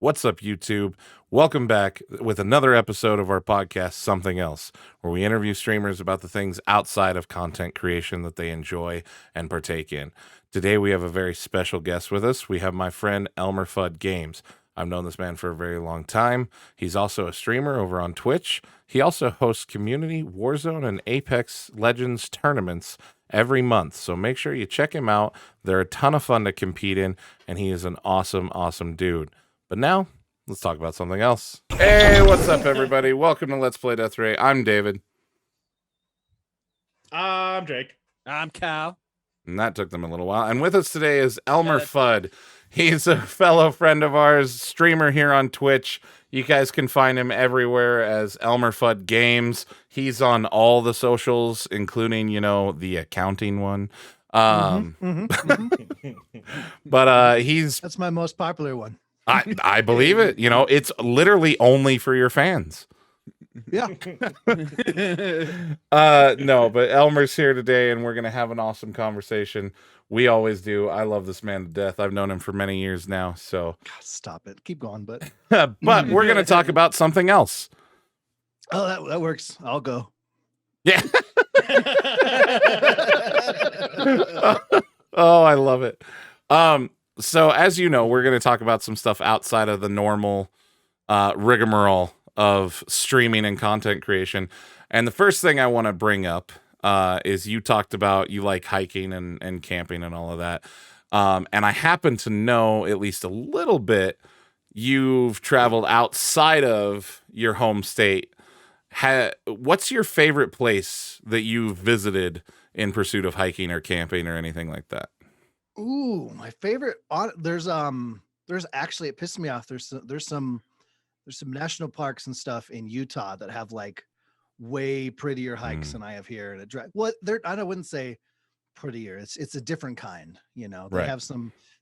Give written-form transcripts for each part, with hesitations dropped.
What's up, YouTube? Welcome back with another episode of our podcast, Something Else, where we interview streamers about the things outside of content creation that they enjoy and partake in. Today, we have a very special guest with us. We have my friend ElmmerFuddGames. I've known this man for a very long time. He's also a streamer over on Twitch. He also hosts community Warzone and Apex Legends tournaments every month. So make sure you check him out. They're a ton of fun to compete in, and he is an awesome, awesome dude. But now, let's talk about something else. Hey, what's up, everybody? Welcome to Let's Play Death Ray. I'm David. I'm Jake. I'm Cal. And that took them a little while. And with us today is ElmmerFudd. He's a fellow friend of ours, streamer here on Twitch. You guys can find him everywhere as ElmmerFuddGames. He's on all the socials, including, the accounting one. But he's... That's my most popular one. I believe it. It's literally only for your fans. Yeah. No, but Elmer's here today, and we're going to have an awesome conversation. We always do. I love this man to death. I've known him for many years now, so. God, stop it. Keep going, but. But we're going to talk about something else. Oh, that works. I'll go. Yeah. Oh, I love it. So as you know, we're going to talk about some stuff outside of the normal rigmarole of streaming and content creation. And the first thing I want to bring up is you talked about you like hiking and camping and all of that. And I happen to know at least a little bit you've traveled outside of your home state. What's your favorite place that you've visited in pursuit of hiking or camping or anything like that? Ooh, my favorite. There's actually, it pissed me off. There's some national parks and stuff in Utah that have like way prettier hikes than I have here. And I wouldn't say prettier. It's a different kind. They Right. have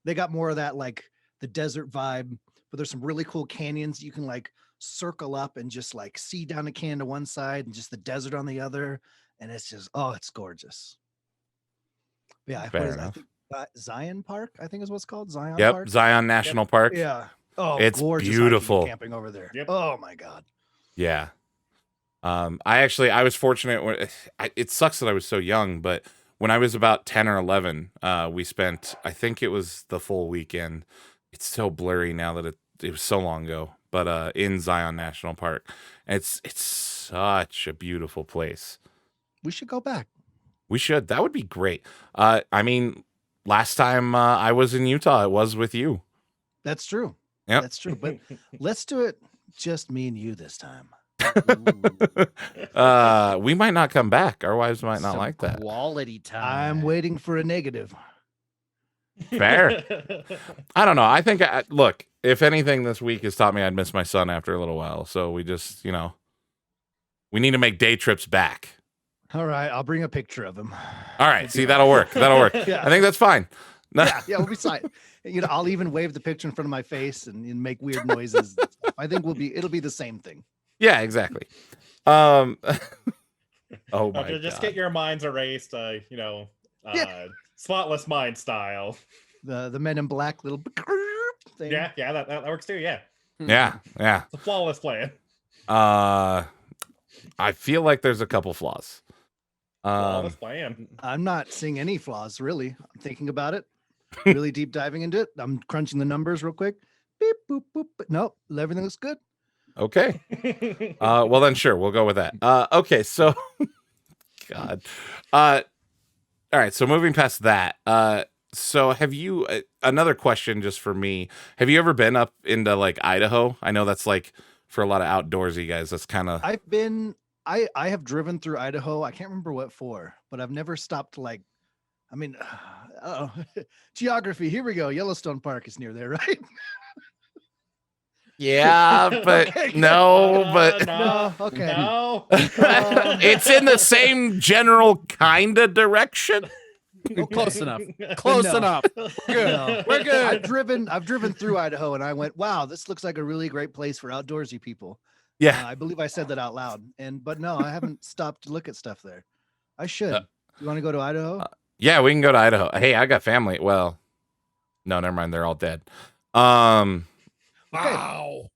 they got more of that like the desert vibe. But there's some really cool canyons you can like circle up and just like see down a canyon to one side and just the desert on the other. And it's just, it's gorgeous. Yeah. Fair enough. Zion Park, I think is what's called. Zion Yep, Park. Zion National Park. Yeah. Oh, it's gorgeous beautiful. hiking and camping over there. Yep. Oh my God. Yeah. I was fortunate. It sucks that I was so young, but when I was about 10 or 11, we spent, I think it was the full weekend. It's so blurry now that it was so long ago, but in Zion National Park. It's such a beautiful place. We should go back. We should. That would be great. Last time I was in Utah, it was with you. That's true. Yep. That's true. But let's do it just me and you this time. We might not come back. Our wives might not like that. Quality time. I'm waiting for a negative. Fair. I don't know. I think, look, if anything, this week has taught me I'd miss my son after a little while. So we just, we need to make day trips back. All right. I'll bring a picture of him. All right. See, that'll work. That'll work. Yeah. I think that's fine. Yeah, we'll be fine. I'll even wave the picture in front of my face and make weird noises. I think it'll be the same thing. Yeah, exactly. Oh my Just God. get your minds erased, spotless mind style. The Men in Black little thing. Yeah, that works too. Yeah, Yeah. it's a flawless plan. I feel like there's a couple flaws. Flawless plan. I'm not seeing any flaws, really. I'm thinking about it, really deep diving into it. I'm crunching the numbers real quick. Beep, boop, boop. Nope, everything looks good. Okay. Well then, sure, we'll go with that. Okay, so, God. All right, so moving past that, so have you, another question just for me, have you ever been up into like Idaho? I know that's like for a lot of outdoorsy guys, that's kind of. I have driven through Idaho. I can't remember what for, but I've never stopped to geography. Here we go. Yellowstone Park is near there, right? Yeah, but Okay. no, but No, okay. No. it's in the same general kind of direction. Oh, close enough. Close No. enough. Good. No. We're good. I've driven through Idaho and I went, wow, this looks like a really great place for outdoorsy people. Yeah. I believe I said that out loud. But no, I haven't stopped to look at stuff there. I should. You want to go to Idaho? Yeah, we can go to Idaho. Hey, I got family. Well, no, never mind. They're all dead. Wow.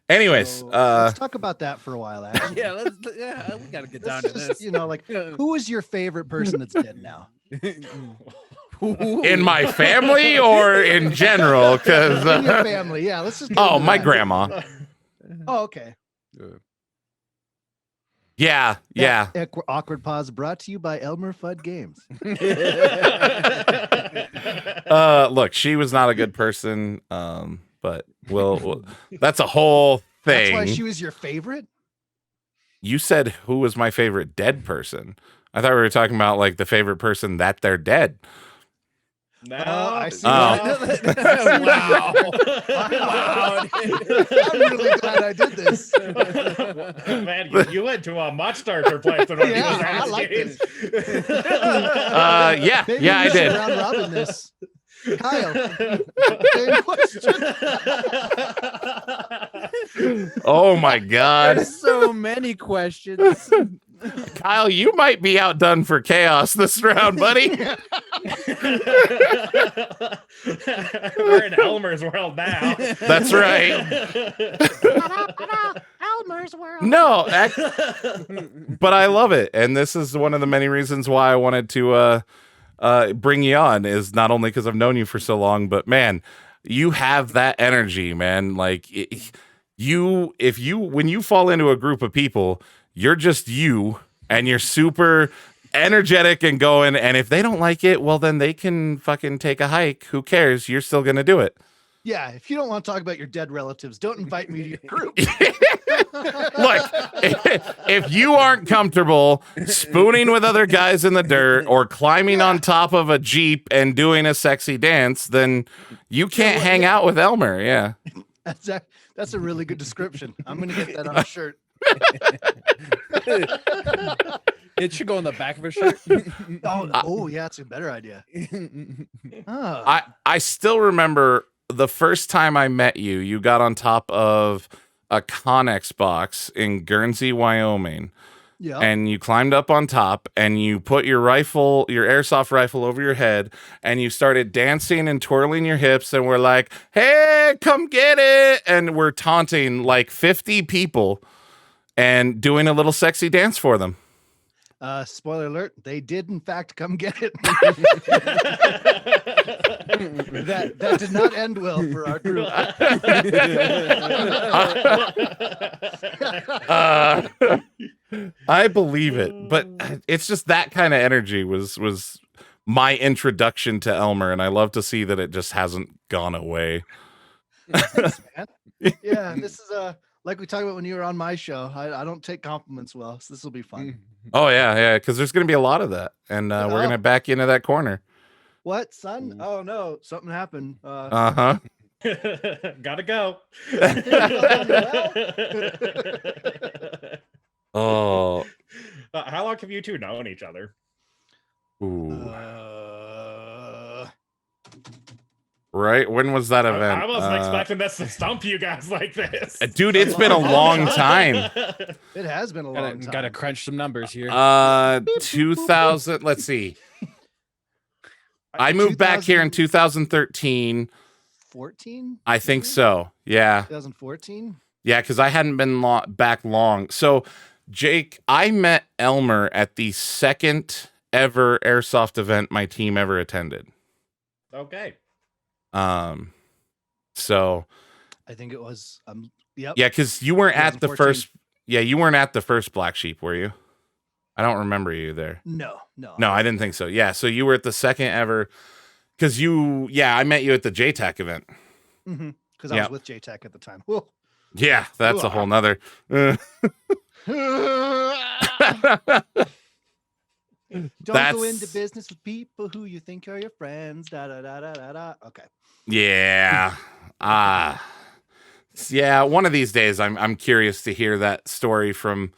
Anyways, So, let's talk about that for a while. Actually. Yeah, we gotta get down Let's to just, this. you know, like, who is your favorite person that's dead now? in my family or in general? Because In your family, yeah. Let's just. Get oh, into my that. grandma. Oh, okay. Yeah. That awkward pause brought to you by ElmmerFuddGames. Look, she was not a good person. But that's a whole thing. That's why she was your favorite. You said who was my favorite dead person? I thought we were talking about like the favorite person that they're dead. No, I see. Wow. Wow. I'm really glad I did this. Man, you went to a much darker place than what Yeah, he was I asking. like this. Yeah, I we should did. round robin this. Kyle, same question. Oh my God, There's so many questions. Kyle, you might be outdone for chaos this round, buddy. We're in Elmer's world now. That's right. Elmer's world. No, but I love it, and this is one of the many reasons why I wanted to bring you on. Is not only because I've known you for so long, but man, you have that energy, man. Like when you fall into a group of people, you're just you, and you're super energetic and going. And if they don't like it, well, then they can fucking take a hike. Who cares? You're still gonna do it. Yeah, if you don't want to talk about your dead relatives, don't invite me to your group. Look, if you aren't comfortable spooning with other guys in the dirt or climbing on top of a Jeep and doing a sexy dance, then you can't hang out with Elmer. Yeah. That's a really good description. I'm going to get that on a shirt. It should go on the back of a shirt. Oh, yeah, it's a better idea. Oh. I still remember the first time I met you, you got on top of a Connex box in Guernsey, Wyoming. Yeah. And you climbed up on top and you put your rifle, your airsoft rifle over your head, and you started dancing and twirling your hips, and we're like, hey, come get it. And we're taunting like 50 people and doing a little sexy dance for them. Spoiler alert, they did in fact come get it. that did not end well for our group. I believe it, but it's just that kind of energy was my introduction to Elmer, and I love to see that it just hasn't gone away. Thanks, man. Yeah, this is like we talked about when you were on my show. I don't take compliments well, so this will be fun. Oh yeah, because there's gonna be a lot of that, and we're gonna back you into that corner. What, son? Oh no, something happened. Uh-huh. Gotta go. Oh. How long have you two known each other? Ooh. Right? When was that event? I wasn't expecting this to stump you guys like this. Dude, it's been a long time. It has been a long time. Gotta crunch some numbers here. 2000, let's see. I moved back here in 2013. 14? I think so. Yeah. 2014? Yeah, because I hadn't been back long. So, Jake, I met Elmer at the second ever Airsoft event my team ever attended. Okay. So I think it was yep. yeah, because you weren't at the 2014. first. Yeah, you weren't at the first Black Sheep, were you? I don't remember you there. No. No, I didn't think so. Yeah, so you were at the second ever. Because I met you at the JTAC event. Because I was with JTAC at the time. Whoa. Yeah, that's a whole nother. Don't go into business with people who you think are your friends. Da da da da da da. Okay. Yeah. Yeah, one of these days I'm curious to hear that story from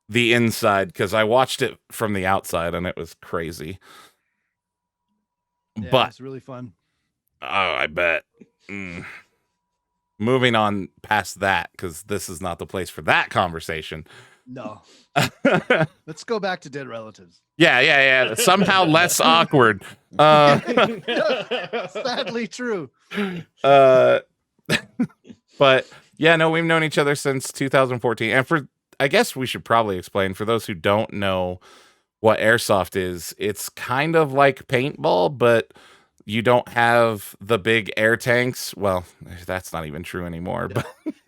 the inside, because I watched it from the outside and it was crazy. Yeah, But it's really fun. Oh, I bet. Moving on past that, because this is not the place for that conversation. No. Let's go back to dead relatives. Yeah. Somehow less awkward. Sadly true. But yeah, no, we've known each other since 2014. And I guess we should probably explain for those who don't know what airsoft is. It's kind of like paintball, but you don't have the big air tanks. Well, that's not even true anymore. But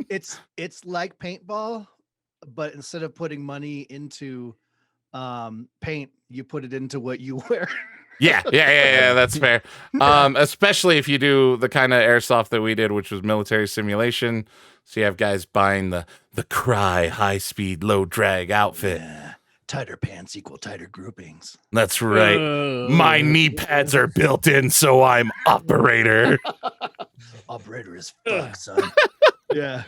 It's like paintball, but instead of putting money into paint, you put it into what you wear. yeah, that's fair. Especially if you do the kind of airsoft that we did, which was military simulation. So you have guys buying the Cry high speed, low drag outfit. Yeah. Tighter pants equal tighter groupings. That's right. My knee pads are built in, so I'm operator. Operator is fuck, son. Yeah.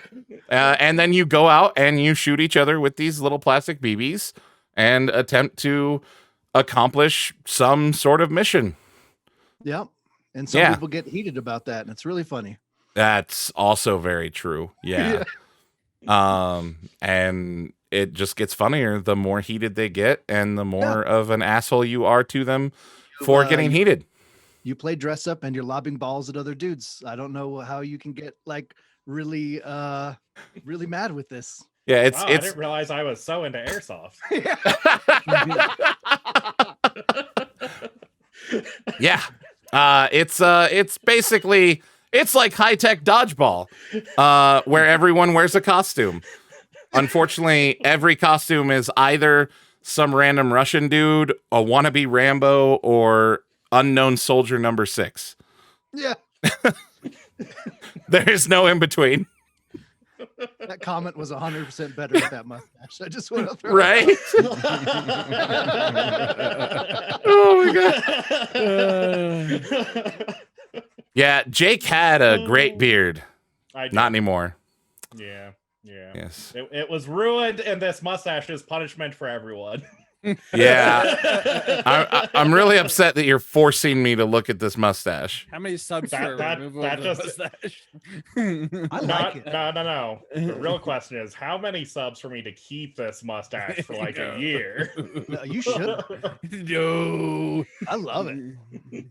And then you go out and you shoot each other with these little plastic BBs and attempt to accomplish some sort of mission. Yep. And some people get heated about that, and it's really funny. That's also very true. Yeah. And it just gets funnier the more heated they get and the more of an asshole you are to them for getting heated. You play dress up and you're lobbing balls at other dudes. I don't know how you can get like really really mad with this. Yeah, I didn't realize I was so into airsoft. Yeah. It's basically it's like high-tech dodgeball, where everyone wears a costume. Unfortunately, every costume is either some random Russian dude, a wannabe Rambo, or unknown soldier number 6. Yeah. There is no in between. That comment was 100% better with that mustache. I just want to throw Right? Oh my god. Yeah, Jake had a great beard. Not anymore. Yeah. Yes. It was ruined, and this mustache is punishment for everyone. Yeah. I'm really upset that you're forcing me to look at this mustache. How many subs for removal that of the just- mustache? I like it. No. The real question is, how many subs for me to keep this mustache for like a year? No, you should. No. I love it.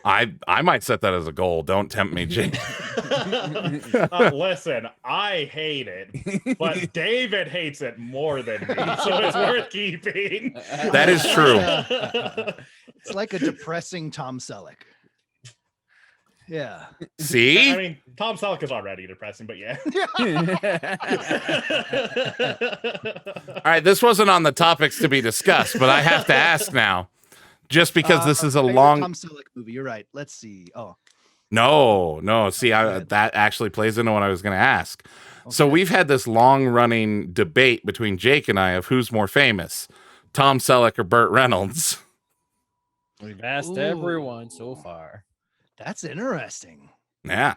I might set that as a goal. Don't tempt me, Jake. Listen, I hate it, but David hates it more than me, so it's worth keeping. That is true. It's like a depressing Tom Selleck. Yeah. See? I mean, Tom Selleck is already depressing, but yeah. All right, this wasn't on the topics to be discussed, but I have to ask now. Just because this is a favorite long Tom Selleck movie. You're right. Let's see. Oh, No. See, that actually plays into what I was going to ask. So we've had this long-running debate between Jake and I of who's more famous, Tom Selleck or Burt Reynolds. We've asked Ooh. everyone so far. that's interesting. Yeah.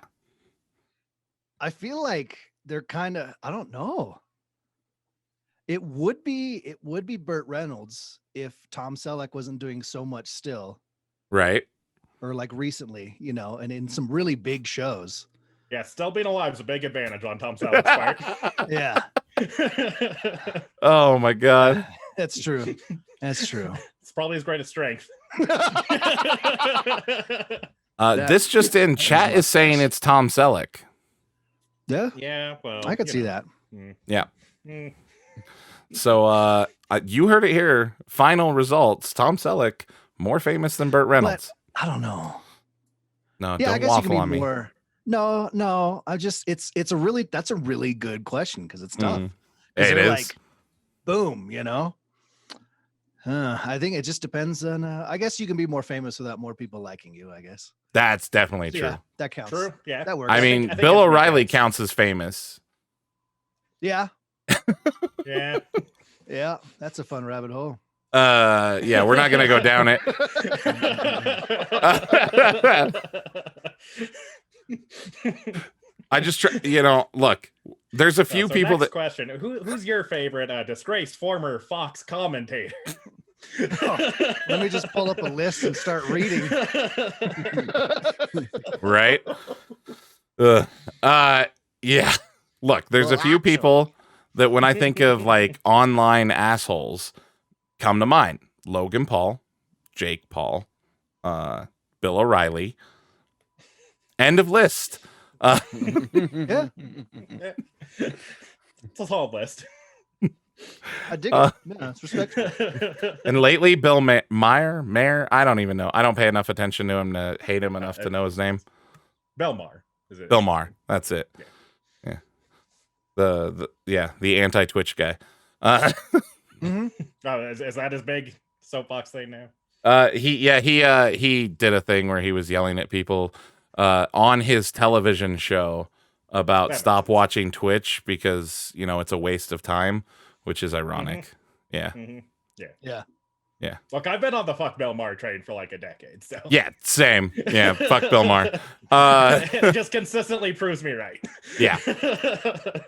I feel like they're kind of, I don't know. It would be Burt Reynolds if Tom Selleck wasn't doing so much still, Right. or like recently, and in some really big shows. Yeah, still being alive is a big advantage on Tom Selleck's part. Yeah, Oh my God. that's true. That's true. It's probably his greatest strength. This just in, chat is saying it's Tom Selleck. Yeah, Yeah, well, I could see that. Yeah. Mm. So you heard it here. Final results. Tom Selleck more famous than Burt Reynolds. I don't know. No, Yeah, I don't guess you waffle can on be me. more. No. I just that's a really good question because it's tough. Mhm. 'Cause It they're is. like, boom, I think it just depends on. I guess you can be more famous without more people liking you. I guess. That's definitely So, true. yeah, that counts. True. Yeah. That works. I mean, think Bill it's O'Reilly weekends. counts as famous. Yeah, Yeah. yeah, that's a fun rabbit hole. Yeah, we're not gonna go down it. I just look, there's a few So people next that question: who's your favorite disgraced former Fox commentator? Let me just pull up a list and start reading. right? Yeah. Look, there's a Well, few actually- people that when I think of like online assholes come to mind. Logan Paul, Jake Paul, Bill O'Reilly. End of list. Yeah. It's a solid list. I dig it. Yeah, it's respectful. And lately, Bill Mayer, I don't even know. I don't pay enough attention to him to hate him enough to know his name. Belmar, is it? Bill Maher, that's it. Yeah. The anti-Twitch guy. Mhm. Oh, is that his big soapbox thing now? He did a thing where he was yelling at people on his television show about That stop makes sense. watching Twitch because it's a waste of time, which is ironic. Yeah. Mhm. Yeah. Look, I've been on the fuck Belmar train for like a decade, so Yeah, same. Yeah, fuck Bill Maher. it just consistently proves me right. Yeah.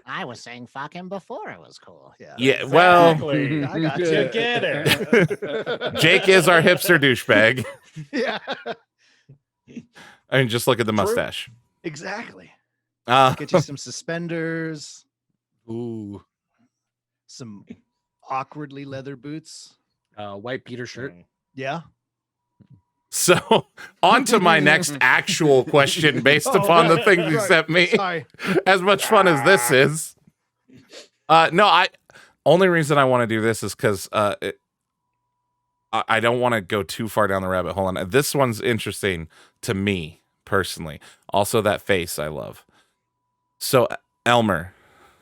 I was saying fuck him before it was cool. Yeah. Yeah, well, Exactly. I got You you. get it. Jake is our hipster douchebag. Yeah. I mean, just look at the True. mustache. Exactly. Uh, Get you some suspenders, Ooh. some awkwardly leather boots. White Peter shirt. Yeah. so, on to my next actual question based Oh, upon the right, things you right. sent me. Sorry. As much fun as this is. Only reason I want to do this is because I don't want to go too far down the rabbit hole. And this one's interesting to me personally. Also, that face I love. So, Elmer,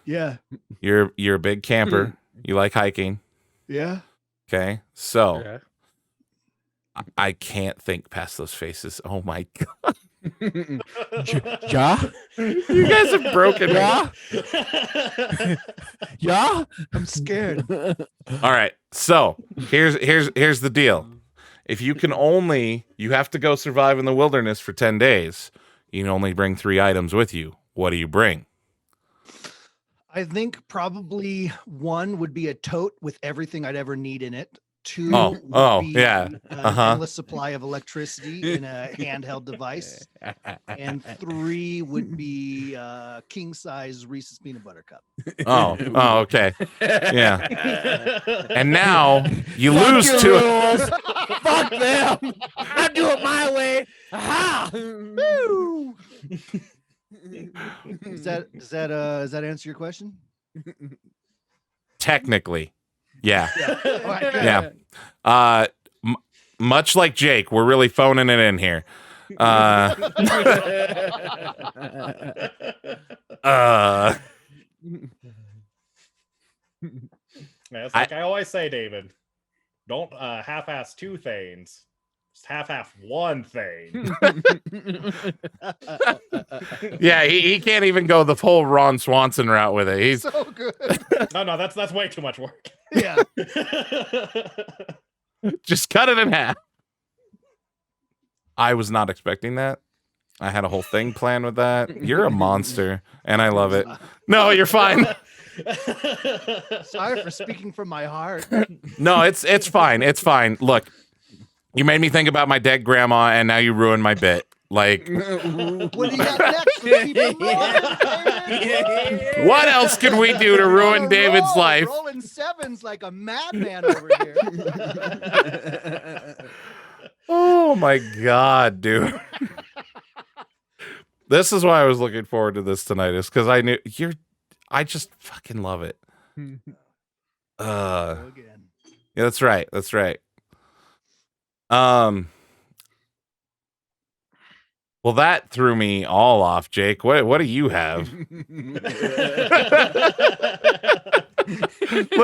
Yeah. you're a big camper. You like hiking. Yeah. Okay. So, Yeah. I can't think past those faces. Oh my God. Yeah. You guys have broken me. Yeah. Yeah. I'm scared. All right. So here's the deal. If you have to go survive in the wilderness for 10 days. You can only bring 3 items with you. What do you bring? I think probably 1 would be a tote with everything I'd ever need in it. 2 Oh, would be yeah. an endless supply of electricity in a handheld device. And 3 would be king size Reese's peanut butter cup. Oh, okay. Yeah. And now you Fuck lose your 2. rules. Fuck them. I do it my way. Aha. Woo! Does that answer your question? Technically. Yeah. All right, good. Yeah. Much like Jake, we're really phoning it in here. Uh, Yeah, it's like I always say, David, don't half-ass 2 things. Just half-half 1 thing. yeah, he can't even go the full Ron Swanson route with it. He's So good. No, that's way too much work. Yeah. just cut it in half. I was not expecting that. I had a whole thing planned with that. You're a monster, and I love it. No, you're fine. Sorry for speaking from my heart. No, it's fine. It's fine. Look, you made me think about my dead grandma, and now you ruined my bit. Like, What do you got next? Let's keep it rolling, David. what else can we do to ruin Roll, David's life? Rolling 7s like a madman over here. Oh my God, dude. This is why I was looking forward to this tonight, is because I knew I just fucking love it. Go again. Yeah, that's right. That's right. Well, that threw me all off, Jake. What do you have? Look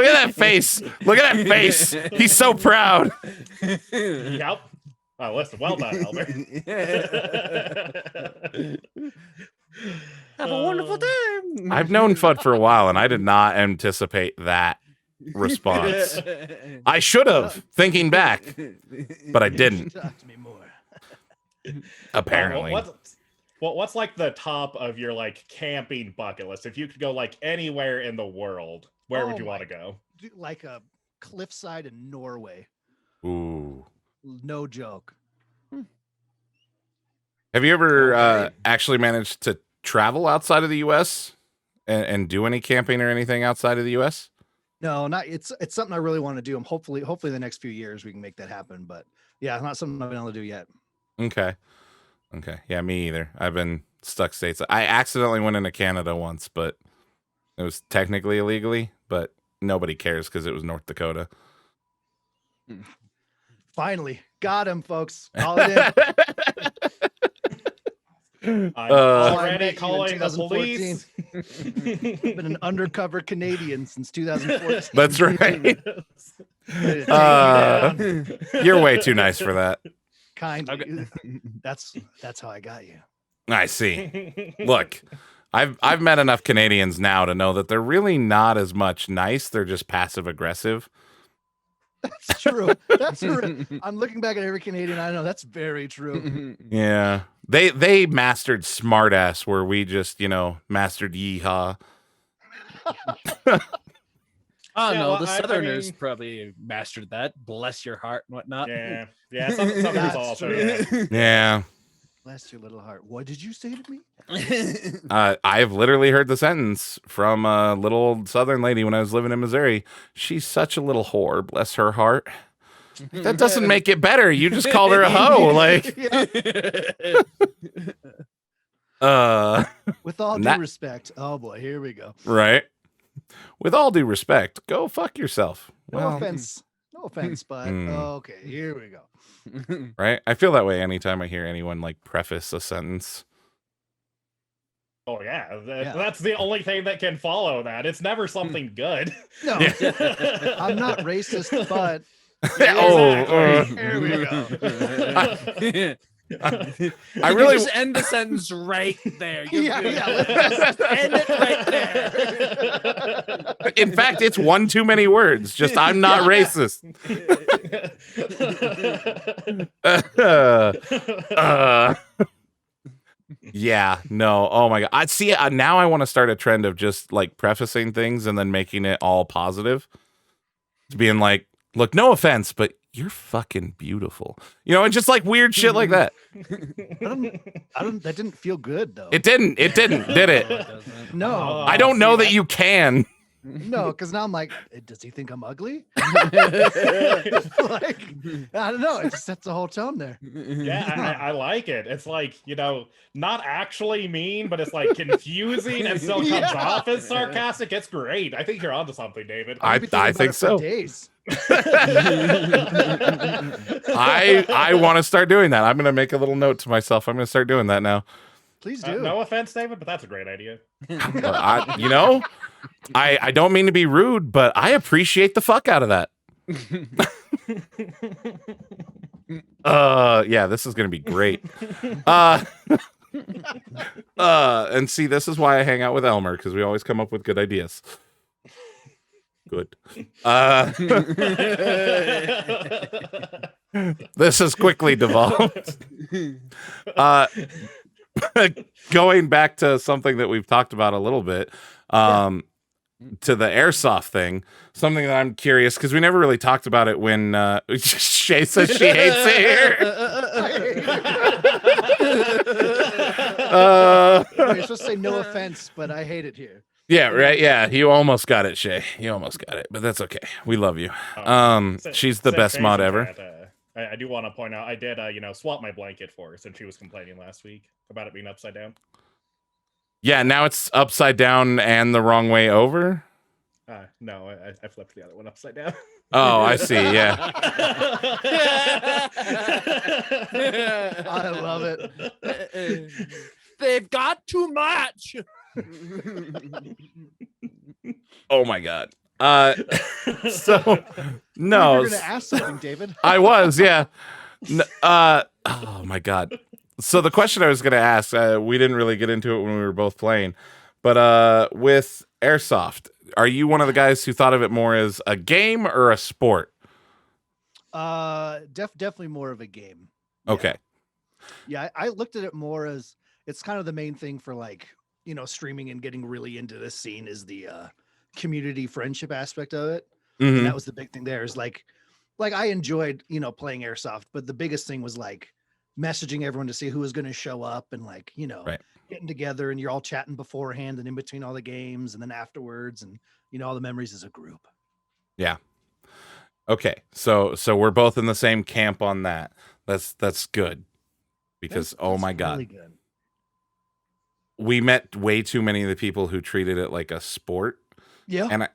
at that face. Look at that face. He's so proud. Yep. Oh, listen, well done, Elmer. Have a wonderful time. I've known Fudd for a while, and I did not anticipate that response. I should have, thinking back, but I didn't. Talk to me more. Apparently. What's like the top of your like camping bucket list? If you could go like anywhere in the world, where would Oh you want my- to go? Dude, like a cliffside in Norway. Ooh. No joke. Have you ever Okay. actually managed to travel outside of the U.S. and do any camping or anything outside of the U.S.? No, not it's something I really want to do. I'm hopefully the next few years we can make that happen. But yeah, it's not something I've been able to do yet. Okay. Okay. Yeah, me either. I've been stuck states. I accidentally went into Canada once, but it was technically illegally, but nobody cares because it was North Dakota. Finally, got him, folks. Call it in. I'm I already met you in calling the 2014. police. Been an undercover Canadian since 2014. That's right. Ready to take you Uh, down. You're way too nice for that. Kindly. That's how I got you. I see. Look, I've met enough Canadians now to know that they're really not as much nice. They're just passive aggressive. That's true. That's true. I'm looking back at every Canadian I know. That's very true. Yeah. They mastered smartass where we just, mastered yeehaw. Oh Yeah, no, well, the I Southerners mean- probably mastered that. Bless your heart and whatnot. Yeah, Southerners That's also. true. Yeah. Yeah. Bless your little heart. What did you say to me? I've literally heard the sentence from a little old Southern lady when I was living in Missouri. She's such a little whore, bless her heart. That doesn't make it better. You just called her a hoe. Like, With all due That- respect. Oh boy, here we go. right. With all due respect, go fuck yourself. No offense. No offense, but okay, here we go. Right. I feel that way anytime I hear anyone like preface a sentence. Oh yeah, Yeah. that's the only thing that can follow that. It's never something good. No, I'm not racist, but Here we I I really just end the sentence right there. You're yeah, good. let's just End it right there. In fact, it's one too many words. Just I'm not racist. Yeah, no. Oh my god. I see. Now I want to start a trend of just like prefacing things and then making it all positive. To being like, look, no offense, but you're fucking beautiful. And just like weird shit like that. I don't. That didn't feel good though. It didn't, did it? No, I don't know that you can. no, because now I'm like, does he think I'm ugly? Like, I don't know. It just sets the whole tone there. Yeah, I like it. It's like, not actually mean, but it's like confusing and still comes Yeah. off as sarcastic. It's great. I think you're onto something, David. I I've been thinking about think it for so. Days. I want to start doing that. I'm going to make a little note to myself. I'm going to start doing that now. Please do. No offense, David, but that's a great idea. I don't mean to be rude, but I appreciate the fuck out of that. Yeah, this is going to be great. And see, this is why I hang out with Elmer, because we always come up with good ideas. Good. This has quickly devolved. Going back to something that we've talked about a little bit, to the airsoft thing, something that I'm curious, because we never really talked about it when Shay says she hates it here. You're supposed to say no offense, but I hate it here. Yeah, right. Yeah, you almost got it, Shay. You almost got it, but that's okay. We love you. She's the best mod ever. I do want to point out, I did, swap my blanket for her since she was complaining last week about it being upside down. Yeah, now it's upside down and the wrong way over. No, I flipped the other one upside down. Oh, I see. Yeah. I love it. They've got too much. Oh my god. So no, You're gonna ask something, David. I was, yeah. Oh my god. So the question I was going to ask, we didn't really get into it when we were both playing, but with Airsoft, are you one of the guys who thought of it more as a game or a sport? Definitely more of a game. Okay. Yeah, I looked at it more as it's kind of the main thing for like, streaming and getting really into this scene is the community friendship aspect of it. Mhm. And that was the big thing there is like I enjoyed, playing Airsoft, but the biggest thing was like messaging everyone to see who was going to show up and like, Right. getting together and you're all chatting beforehand and in between all the games and then afterwards and, all the memories as a group. Yeah. Okay. So we're both in the same camp on that. That's good. because That's my God, really good. we met way too many of the people who treated it like a sport. Yeah. And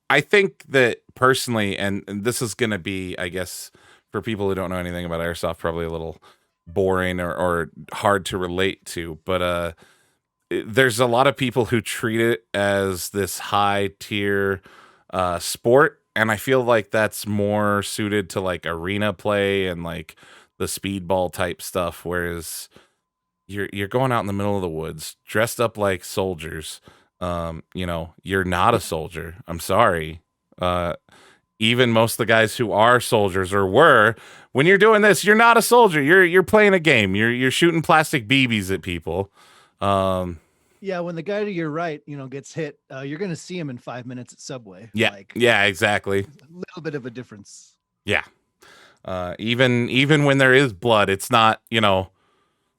I think that personally, and this is going to be, I guess, for people who don't know anything about Airsoft, probably a little boring or hard to relate to, but there's a lot of people who treat it as this high tier sport. And I feel like that's more suited to like arena play and like the speedball type stuff. Whereas you're going out in the middle of the woods dressed up like soldiers. You're not a soldier. I'm sorry. Even most of the guys who are soldiers or were, when you're doing this, you're not a soldier. You're playing a game. You're shooting plastic BBs at people. Yeah, when the guy to your right, gets hit, you're gonna see him in 5 minutes at Subway. Yeah, Like, yeah, exactly. a little bit of a difference. Yeah. Even when there is blood, it's not,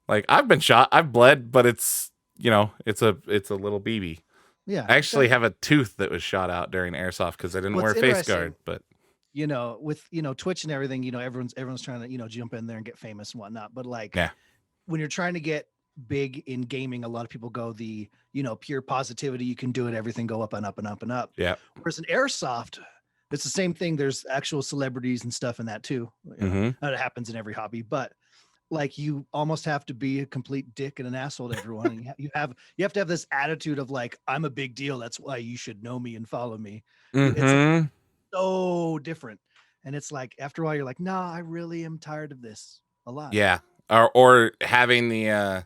like I've been shot, I've bled, but it's it's a little BB. Yeah. I actually have a tooth that was shot out during Airsoft because I didn't wear a face guard. But with Twitch and everything, everyone's trying to jump in there and get famous and whatnot. But like, yeah, when you're trying to get big in gaming, a lot of people go the pure positivity, you can do it, everything go up and up and up and up. yeah. Whereas in Airsoft, it's the same thing. There's actual celebrities and stuff in that too. It happens in every hobby, but like you almost have to be a complete dick and an asshole to everyone. And you have to have this attitude of like, I'm a big deal. That's why you should know me and follow me. It's so different. And it's like, after a while, you're like, nah, I really am tired of this a lot. Yeah. Or having the,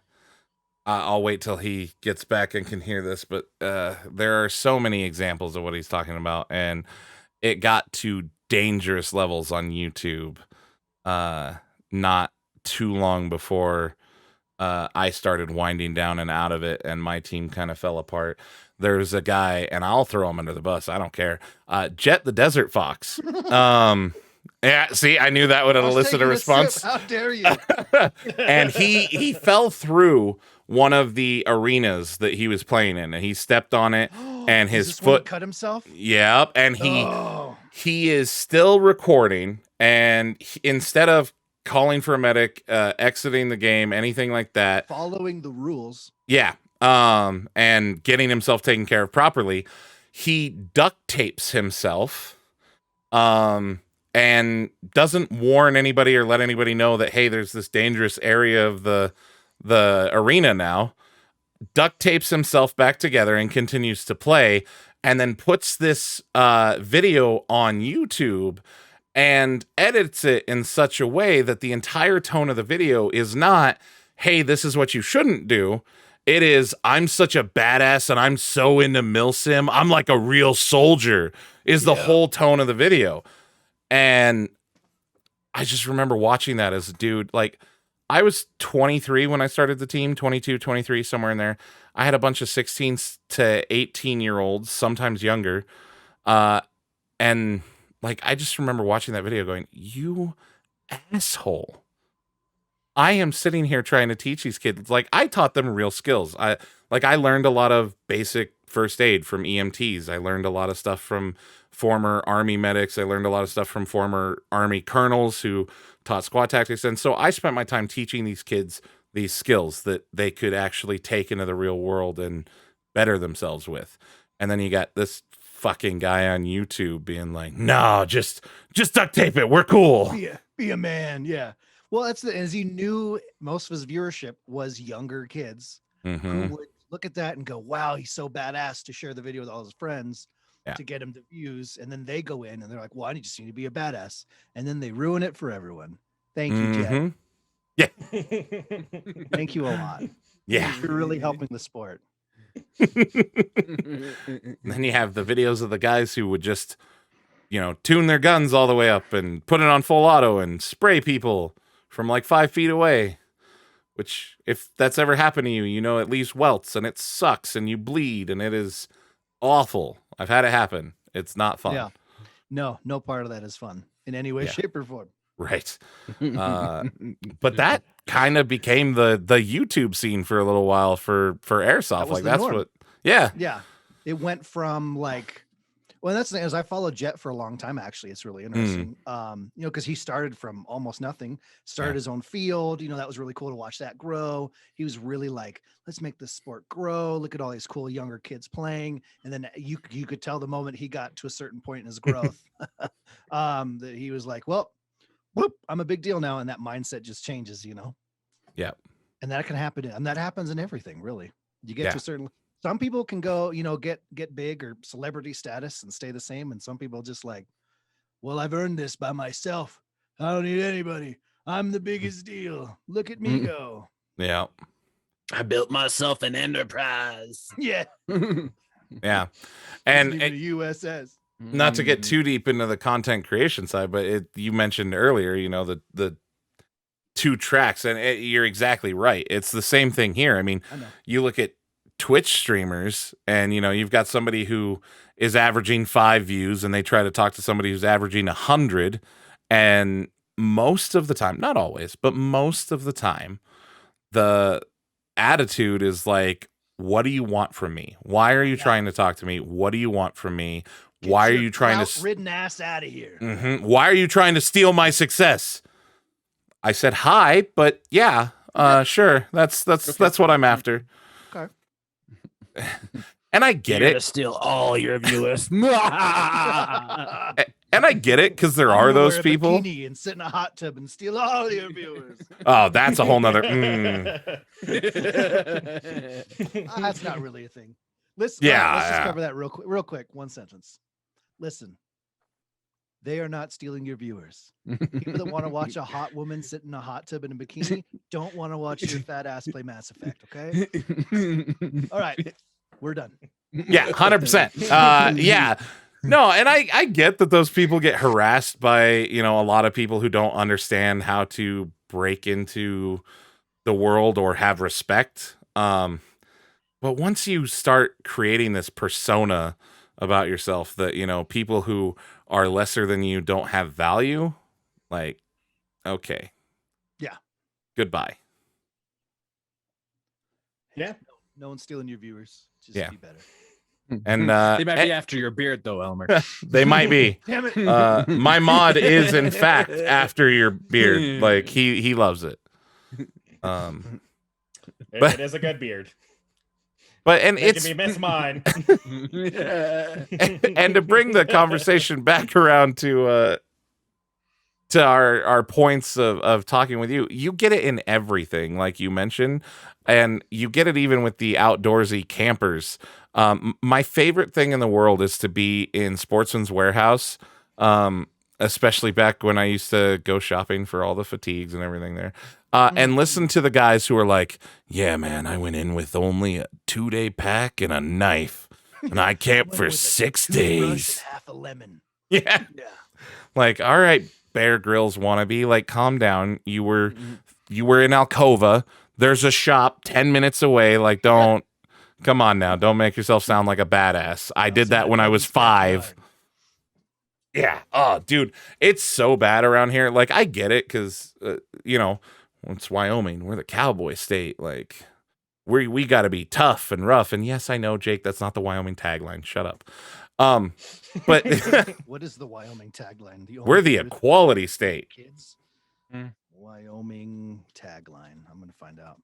I'll wait till he gets back and can hear this, but there are so many examples of what he's talking about. And it got to dangerous levels on YouTube. Not too long before I started winding down and out of it, and my team kind of fell apart. There's a guy, and I'll throw him under the bus. I don't care. Jet the Desert Fox. Yeah, see, I knew that would elicit a response. How dare you? And he fell through one of the arenas that he was playing in, and he stepped on it, and his foot cut himself. Yep, and he is still recording, and instead of calling for a medic, exiting the game, anything like that, following the rules. Yeah. And getting himself taken care of properly, he duct tapes himself, and doesn't warn anybody or let anybody know that, hey, there's this dangerous area of the arena now. Duct tapes himself back together and continues to play, and then puts this video on YouTube and edits it in such a way that the entire tone of the video is not, hey, this is what you shouldn't do. It is, I'm such a badass and I'm so into milsim. I'm like a real soldier is the whole tone of the video. And I just remember watching that as a dude. Like, I was 23 when I started the team, 22, 23, somewhere in there. I had a bunch of 16 to 18-year-olds, sometimes younger. And like, I just remember watching that video going, you asshole. I am sitting here trying to teach these kids. Like, I taught them real skills. I learned a lot of basic first aid from EMTs. I learned a lot of stuff from former Army medics. I learned a lot of stuff from former Army colonels who taught squad tactics. And so I spent my time teaching these kids these skills that they could actually take into the real world and better themselves with. And then you got this fucking guy on YouTube being like, no, just duct tape it. We're cool. Be a man. Yeah. Well, as he knew, most of his viewership was younger kids who would look at that and go, wow, he's so badass, to share the video with all his friends to get him the views. And then they go in and they're like, well, I just need to be a badass. And then they ruin it for everyone. Thank you, Jet. Yeah. Thank you a lot. Yeah. You're really helping the sport. Then you have the videos of the guys who would just, tune their guns all the way up and put it on full auto and spray people from like 5 feet away, which, if that's ever happened to you, it leaves welts and it sucks and you bleed and it is awful. I've had it happen. It's not fun. Yeah. No part of that is fun in any way, shape, or form. Right. But that kind of became the YouTube scene for a little while for Airsoft. That's norm. what, yeah. Yeah. It went from like, Well, that's the thing is I followed Jet for a long time. Actually, it's really interesting. Because he started from almost nothing, started his own field. That was really cool to watch that grow. He was really like, let's make this sport grow. Look at all these cool younger kids playing. And then you could tell the moment he got to a certain point in his growth, that he was like, well, whoop, I'm a big deal now. And that mindset just changes, Yeah. And that can happen. And that happens in everything, really. You get to a certain, some people can go, get big or celebrity status and stay the same. And some people just like, well, I've earned this by myself. I don't need anybody. I'm the biggest deal. Look at me go. Yeah. I built myself an enterprise. Yeah. Yeah. And the USS. not to get too deep into the content creation side, but you mentioned earlier, the 2 tracks, and you're exactly right. It's the same thing here. I mean, you look at Twitch streamers and you've got somebody who is averaging 5 views and they try to talk to somebody who's averaging 100, and most of the time, not always, but most of the time, the attitude is like, what do you want from me? Why are you trying to talk to me? What do you want from me? Why are you trying to ridden ass out of here? Why are you trying to steal my success? I said hi, but yeah, sure. That's what I'm after. Okay. And I get You're it. gonna steal all your viewers. And I get it, because there are those people. And sit in a hot tub and steal all your viewers. Oh, that's a whole nother. That's not really a thing. Listen, Yeah, let's just yeah. cover that real quick. One sentence. Listen, they are not stealing your viewers. People that want to watch a hot woman sit in a hot tub in a bikini don't want to watch your fat ass play Mass Effect. Okay. All right, we're done. Yeah, 100%. Yeah. No, and I get that those people get harassed by, a lot of people who don't understand how to break into the world or have respect. But once you start creating this persona about yourself that, people who are lesser than you don't have value, like, okay. Yeah. Goodbye. Yeah. No one's stealing your viewers. Just be better. And they might be after your beard, though, Elmer. They might be. Damn it. My mod is, in fact, after your beard. Like, he loves it. It is a good beard. But and Making it's me miss mine. and to bring the conversation back around to our points of talking with you, you get it in everything, like you mentioned, and you get it even with the outdoorsy campers. My favorite thing in the world is to be in Sportsman's Warehouse, especially back when I used to go shopping for all the fatigues and everything there. And listen to the guys who are like, yeah, man, I went in with only a 2-day pack and a knife, and I camped for 6 days. Half a lemon. Yeah. Like, all right, Bear Grylls wannabe, like, calm down. You were in Alcova. There's a shop 10 minutes away. Like, come on now. Don't make yourself sound like a badass. I did that when I was 5. Yeah. Oh, dude, it's so bad around here. Like, I get it, because, it's Wyoming. We're the cowboy state. Like, we got to be tough and rough. And yes, I know, Jake, that's not the Wyoming tagline. Shut up. But What is the Wyoming tagline? we're the equality state. Kids. Wyoming tagline. I'm going to find out.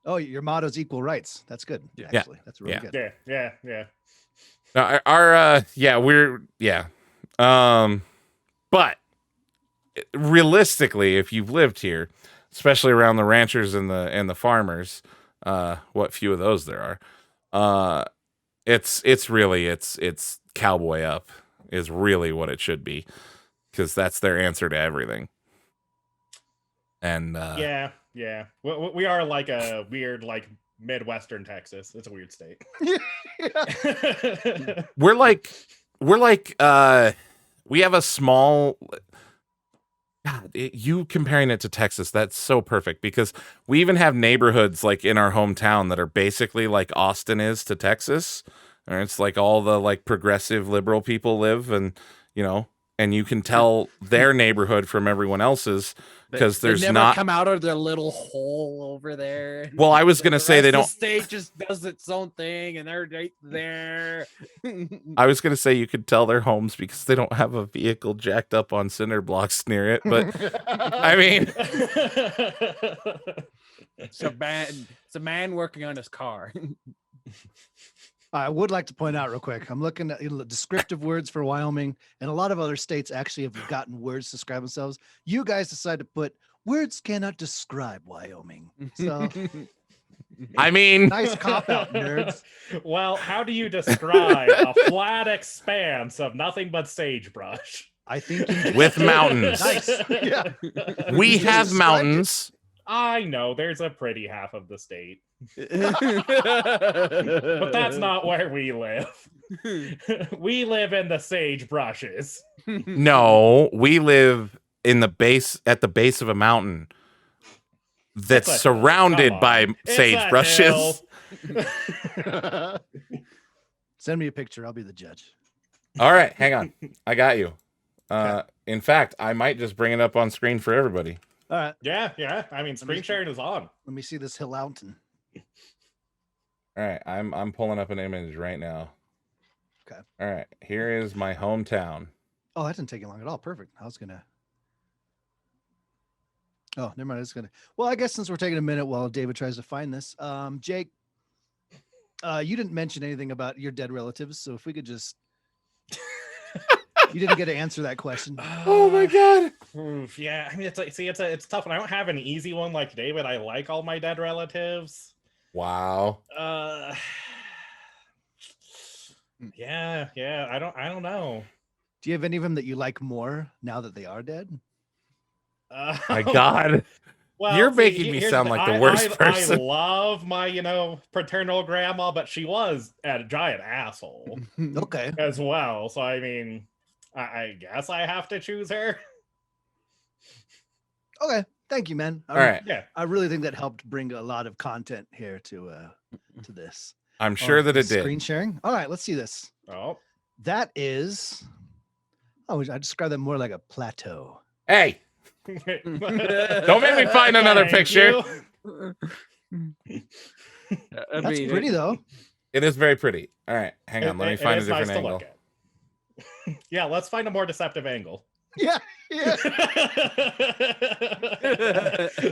Oh, your motto's equal rights. That's good. Actually, that's really good. Yeah. But realistically, if you've lived here, especially around the ranchers and the farmers, what few of those there are, it's really cowboy up is really what it should be, because that's their answer to everything. And yeah. We are like a weird, like, Midwestern Texas. It's a weird state. we're like we have a small. God, you comparing it to Texas, that's so perfect, because we even have neighborhoods like in our hometown that are basically like Austin is to Texas. Or it's like all the like progressive liberal people live, and and you can tell their neighborhood from everyone else's because They there's never not. come out of their little hole over there. Well, I was The gonna say they rest of don't. The state just does its own thing, and they're right there. I was gonna say you could tell their homes because they don't have a vehicle jacked up on cinder blocks near it. But I mean, It's a man working on his car. I would like to point out real quick. I'm looking at descriptive words for Wyoming, and a lot of other states actually have gotten words to describe themselves. You guys decided to put words cannot describe Wyoming. So I mean, nice cop out, nerds. Well, how do you describe a flat expanse of nothing but sagebrush? I think you with mountains. nice. Yeah. We You just have described it. mountains. I know there's a pretty half of the state, but But that's not where we live. We live in the sagebrushes. No, we live in the base at the base of a mountain that's It's a hill, surrounded come by on. It's a sagebrushes. hill. Send me a picture. I'll be the judge. All right, hang on. I got you. Okay. In fact, I might just bring it up on screen for everybody. All right. Yeah. I mean, screen sharing is on. Let me see this hill mountain. All right, I'm pulling up an image right now. Okay. All right, here is my hometown. Oh, that didn't take you long at all. Perfect. I was gonna. Oh, never mind. It's gonna. Well, I guess since we're taking a minute while David tries to find this, Jake, you didn't mention anything about your dead relatives, so if we could just. You didn't get to answer that question. Oh my god. Oof, yeah, I mean, it's like, see, it's tough, and I don't have an easy one like David. I like all my dead relatives. Wow. Yeah. I don't know. Do you have any of them that you like more now that they are dead? My god. Well, You're see, making me here's sound like the worst person. I love my, paternal grandma, but she was a giant asshole Okay. as well. So I mean, I guess I have to choose her. Okay. Thank you, man. All right. Yeah. I really think that helped bring a lot of content here to this. I'm sure that it did. Screen sharing. All right, let's see this. Oh. That is. Oh, I describe that more like a plateau. Hey, Don't make me find another picture. That's pretty though. it is very pretty. All right, hang on. Let me find a different angle. Yeah, let's find a more deceptive angle. Yeah.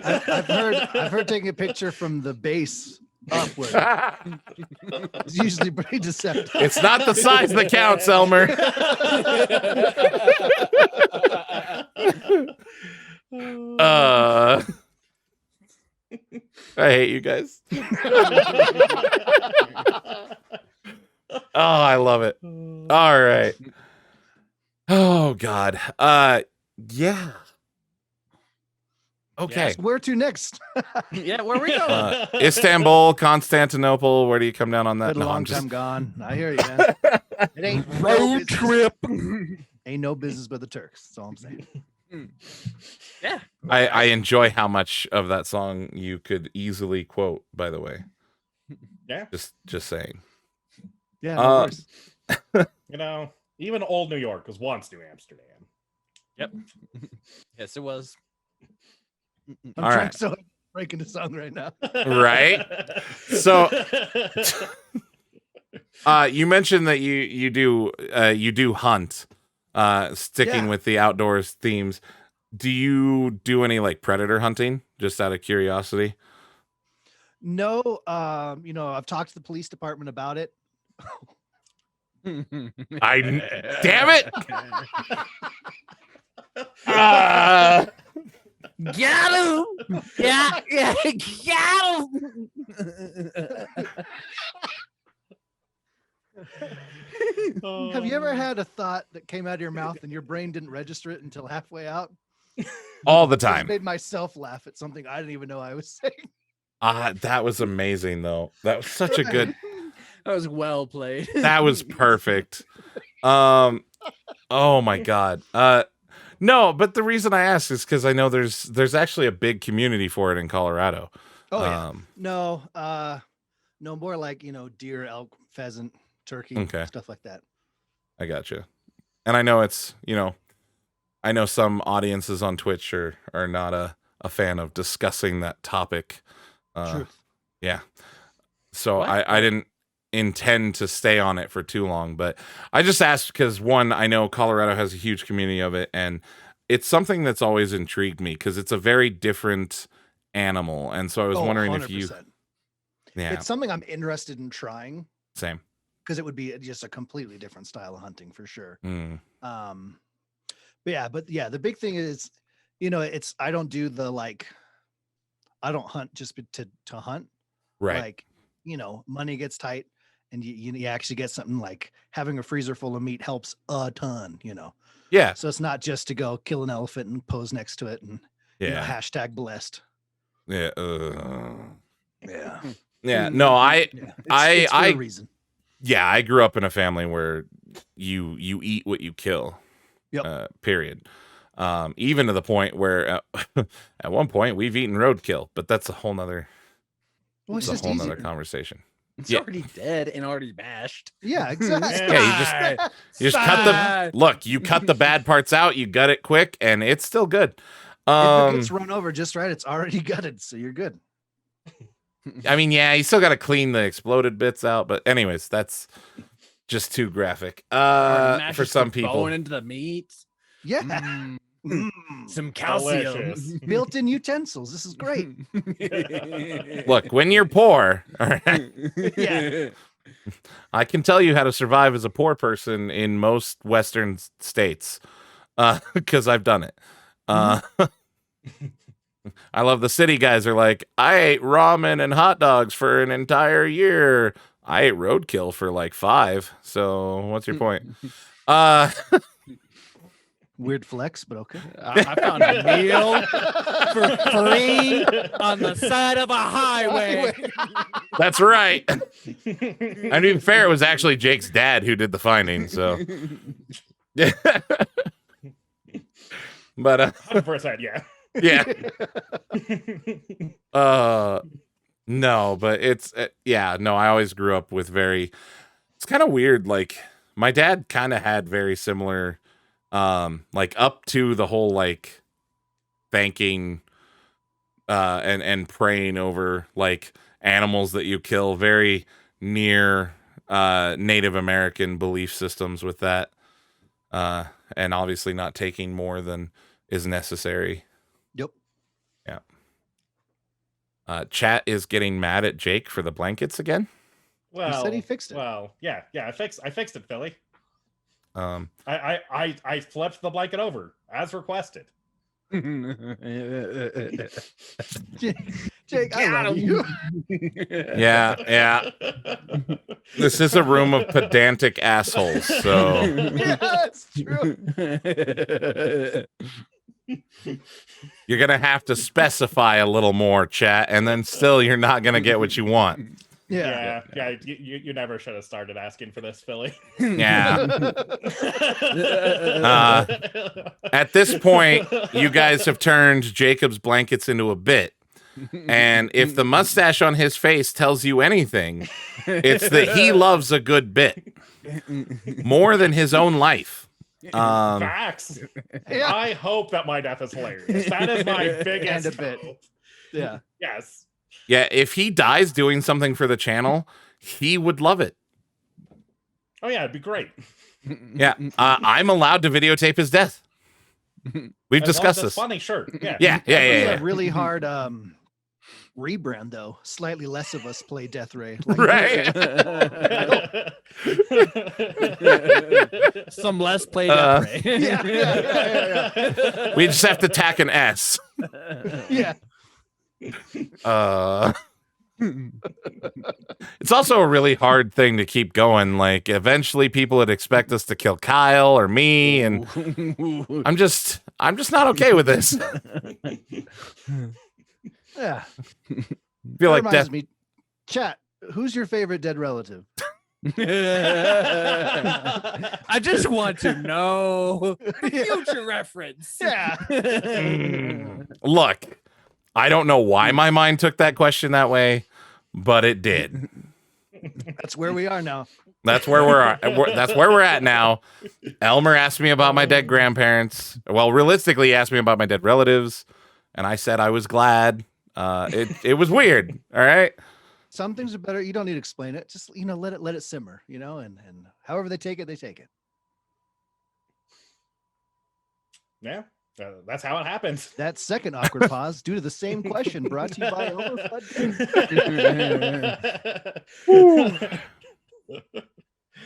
I've heard taking a picture from the base upward. It's usually pretty deceptive. It's not the size that counts, Elmer. I hate you guys. Oh, I love it. All right. Oh God. Yeah. Okay. So where to next? Yeah, where we going? Istanbul, Constantinople. Where do you come down on that? Been a No, long I'm time just. gone. I hear you, man. It ain't no Road business. trip. Ain't no business but the Turks. That's all I'm saying. Yeah. I enjoy how much of that song you could easily quote. By the way. Yeah. Just saying. Yeah. No worries. Even old New York was once New Amsterdam. Yep. Yes, it was. I'm All trying right. so hard to break into song right now. Right? So you mentioned that you do hunt, sticking Yeah. with the outdoors themes. Do you do any like predator hunting, just out of curiosity? No, I've talked to the police department about it. Damn it! Ah. Got him! Yeah, got him! Have you ever had a thought that came out of your mouth and your brain didn't register it until halfway out? All the It time. made myself laugh at something I didn't even know I was saying. That was amazing, though. That was such a good. That was well played. That was perfect. Oh my god. No, but the reason I asked is because I know there's actually a big community for it in Colorado. Oh yeah. No, more like deer, elk, pheasant, turkey, Okay. stuff like that. I gotcha. And I know it's I know some audiences on Twitch are not a fan of discussing that topic. Truth. Yeah. So I didn't intend to stay on it for too long, but I just asked because, one, I know Colorado has a huge community of it, and it's something that's always intrigued me because it's a very different animal. And so I was wondering if you... 100%. Yeah, It's something I'm interested in trying same. because it would be just a completely different style of hunting for sure. Mm. But yeah, the big thing is, I don't do the I don't hunt just to hunt. Right. Like, money gets tight and you actually get something like having a freezer full of meat helps a ton, Yeah. So it's not just to go kill an elephant and pose next to it and hashtag blessed. Yeah. Yeah. Yeah. No, I It's for a reason. Yeah, I grew up in a family where you eat what you kill. Yep. Period. Even to the point where at one point we've eaten roadkill, but that's a whole nother conversation. It's already dead and already bashed. Yeah, exactly. Yeah, you just cut the bad parts out, you gut it quick, and it's still good. If it gets run over just right, it's already gutted, so you're good. I mean, yeah, you still got to clean the exploded bits out, but anyways, that's just too graphic for some people. Going into the meat. Yeah. Some calcium. Delicious. Built-in utensils. This is great. Look, when you're poor, all right, Yeah. I can tell you how to survive as a poor person in most Western states because I've done it. I love the city guys are like, I ate ramen and hot dogs for an entire year. I ate roadkill for like 5. So what's your point? Weird flex, but okay. I found a meal for free on the side of a highway. That's right. I mean, fair, it was actually Jake's dad who did the finding. So, but 100%, yeah. Yeah. No, but it's I always grew up with it's kind of weird. Like my dad kind of had very similar, like up to the whole like thanking, and praying over like animals that you kill, very near, Native American belief systems with that, and obviously not taking more than is necessary. Yep. Yeah. Chat is getting mad at Jake for the blankets again. Well, he said he fixed it. Well, yeah, I fixed it, Philly. I I flipped the blanket over as requested. Jake, I love you. Yeah. This is a room of pedantic assholes, so Yeah, that's true. you're gonna have to specify a little more, chat, and then still you're not gonna get what you want. Yeah. You never should have started asking for this, Philly. Yeah. At this point, you guys have turned Jacob's blankets into a bit. And if the mustache on his face tells you anything, it's that he loves a good bit more than his own life. Facts. Yeah. I hope that my death is hilarious. That is my biggest And a bit. hope. Yeah. Yes. Yeah, if he dies doing something for the channel, he would love it. Oh yeah, it'd be great. Yeah, I'm allowed to videotape his death. We've discussed this. Funny, sure. Yeah. Yeah. A really hard rebrand though. Slightly less of us play Death Ray. Like, Right. Some less played up. Right? Yeah. We just have to tack an S. Yeah. It's also a really hard thing to keep going. Like eventually people would expect us to kill Kyle or me, and I'm just not okay with this. Yeah. Feel That like death. reminds me, chat, who's your favorite dead relative? I just want to know future reference. Yeah. Look, I don't know why my mind took that question that way, but it did. That's where we are now. That's where that's where we're at now. Elmer asked me about my dead grandparents. Well, realistically, he asked me about my dead relatives, and I said I was glad. It was weird. All right. Some things are better. You don't need to explain it. Just let it simmer. And however they take it, they take it. Yeah, that's how it happens. That second awkward pause due to the same question brought to you by ElmmerFuddGames.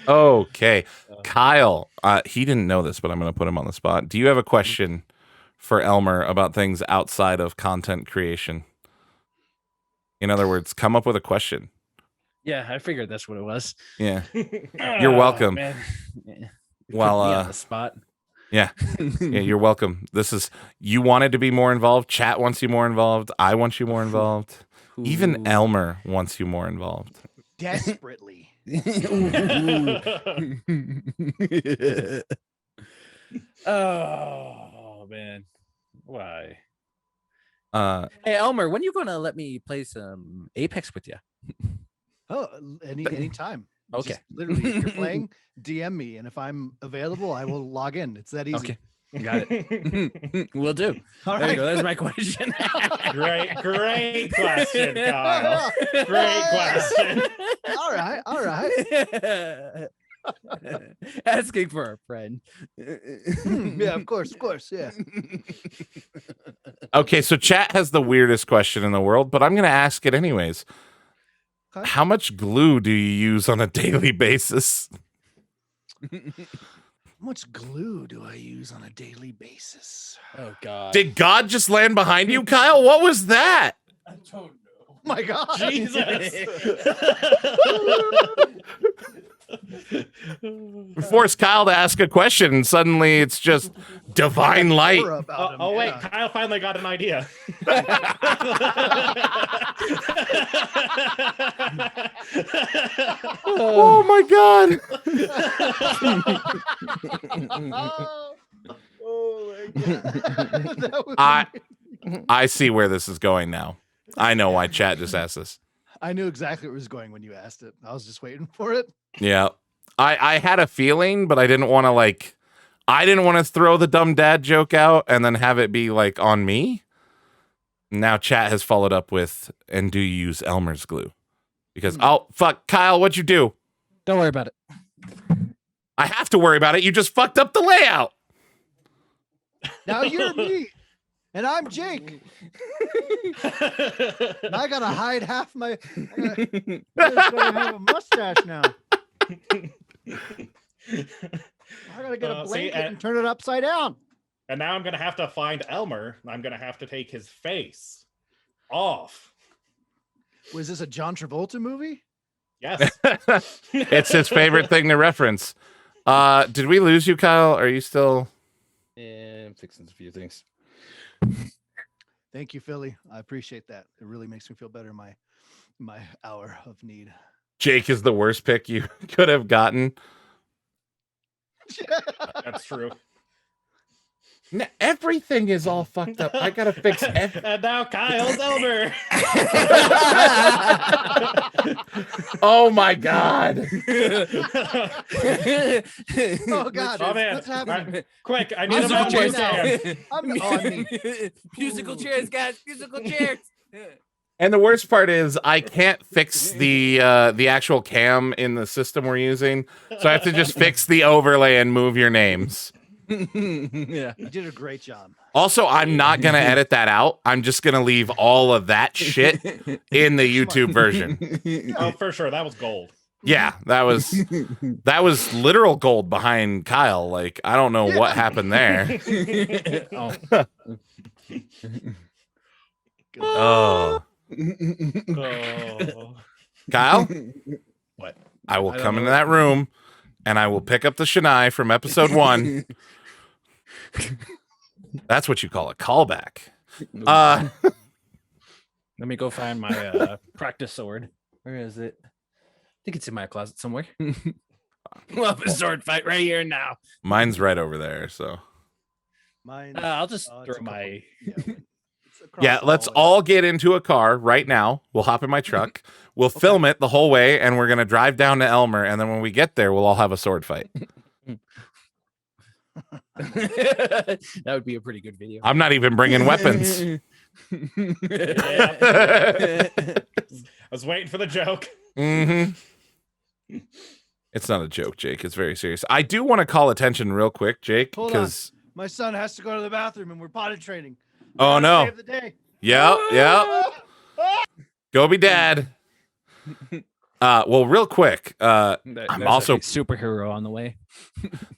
Okay, Kyle. He didn't know this, but I'm going to put him on the spot. Do you have a question for Elmer about things outside of content creation? In other words, come up with a question. Yeah, I figured that's what it was. Yeah, you're welcome. Man. Yeah. Well, Put me on the spot. Yeah, you're welcome. You wanted to be more involved. Chat wants you more involved. I want you more involved. Even Elmer wants you more involved. Desperately. Oh man, why? Hey Elmer, when you gonna let me play some Apex with you? Oh, anytime. Okay. Just literally, if you're playing, DM me, and if I'm available, I will log in. It's that easy. Okay, got it. Will do. All There you right. go. There's my question. Great question, Kyle. Great question. All right. Asking for a friend. Yeah, of course. Yeah. Okay, so chat has the weirdest question in the world, but I'm going to ask it anyways. Okay. How much glue do you use on a daily basis? How much glue do I use on a daily basis? Oh God. Did God just land behind you, Kyle? What was that? I don't know. My God. Jesus. We forced Kyle to ask a question, and suddenly it's just divine light. Aura about him, Oh wait, yeah. Kyle finally got an idea. Oh my God. Oh my God. That was I see where this is going now. I know why chat just asked this. I knew exactly where it was going when you asked it. I was just waiting for it. Yeah. I had a feeling, but I didn't want to throw the dumb dad joke out and then have it be like on me. Now chat has followed up with, and do you use Elmer's glue? Because, oh, fuck, Kyle, what'd you do? Don't worry about it. I have to worry about it. You just fucked up the layout. Now you're me, and I'm Jake. And I gotta hide half my. I gotta have a mustache now. I gotta get a blanket and turn it upside down. And now I'm gonna have to find Elmer. And I'm gonna have to take his face off. Was this a John Travolta movie? Yes. It's his favorite thing to reference. Did we lose you, Kyle? Are you still? Yeah, I'm fixing a few things. Thank you, Philly. I appreciate that. It really makes me feel better in my hour of need. Jake is the worst pick you could have gotten. That's true. Everything is all fucked up. I gotta fix everything. And now Kyle's Elmer. Oh my God. Oh God! Oh man! What's happening? Quick! I need a Musical moment chairs stand. I'm on me. Musical chairs, guys. Musical chairs. And the worst part is I can't fix the actual cam in the system we're using. So I have to just fix the overlay and move your names. Yeah. You did a great job. Also, I'm not going to edit that out. I'm just going to leave all of that shit in the YouTube version. Oh, for sure. That was gold. Yeah, that was literal gold behind Kyle. Like, I don't know what happened there. Oh. Oh. Kyle? What? I will I don't come know into what- that room and I will pick up the Shania from episode 1. That's what you call a callback. Let me go find my practice sword. Where is it? I think it's in my closet somewhere. We'll have a sword fight right here and now. Mine's right over there, so. Mine. I'll just it's throw a couple- my. yeah, across Yeah, the let's hallway. all get into a car right now. We'll hop in my truck. We'll film it the whole way, and we're gonna drive down to Elmer. And then when we get there, we'll all have a sword fight. That would be a pretty good video. I'm not even bringing weapons. I was waiting for the joke. Mm-hmm. It's not a joke, Jake. It's very serious. I do want to call attention real quick, Jake, Hold on. because My son has to go to the bathroom, and we're potty training. Oh, Last no. day of the day. yeah. Go be dad. Well, real quick, I'm There's also a superhero on the way.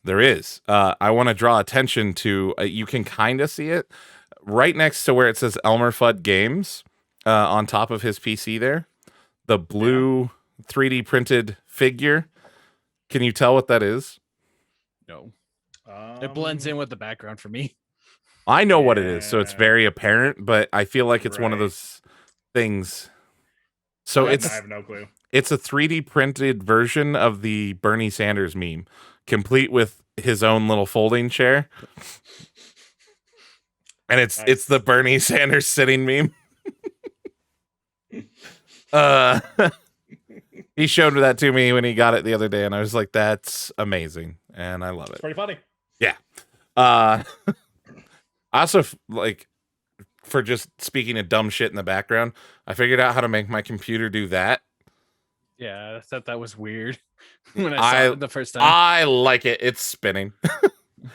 there is. I want to draw attention to. You can kind of see it right next to where it says ElmmerFuddGames on top of his PC. There, the blue 3D printed figure. Can you tell what that is? No, it blends Um, in with the background for me. I know what it is, so it's Yeah. very apparent. But I feel like it's one of Right. those things. So I it's have no clue. It's a 3D printed version of the Bernie Sanders meme, complete with his own little folding chair. And it's Nice. the Bernie Sanders sitting meme. He showed that to me when he got it the other day, and I was like, that's amazing. And I love It's it. pretty funny. I also like, for just speaking of dumb shit in the background, I figured out how to make my computer do that. Yeah, I thought that was weird when I saw it the first time. I like it. It's spinning.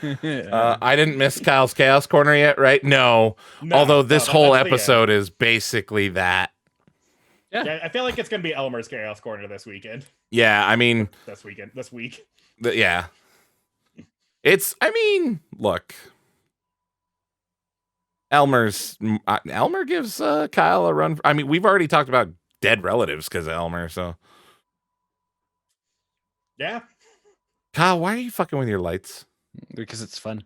I didn't miss Kyle's Chaos Corner yet, right? No. Although this whole that's the end. episode is basically that. Yeah, I feel like it's gonna be Elmer's Chaos Corner this weekend. Yeah, I mean, This week. yeah. I mean, look. Elmer gives Kyle a run. I mean, we've already talked about dead relatives because of Elmer, so. Yeah. Kyle, why are you fucking with your lights? Because it's fun.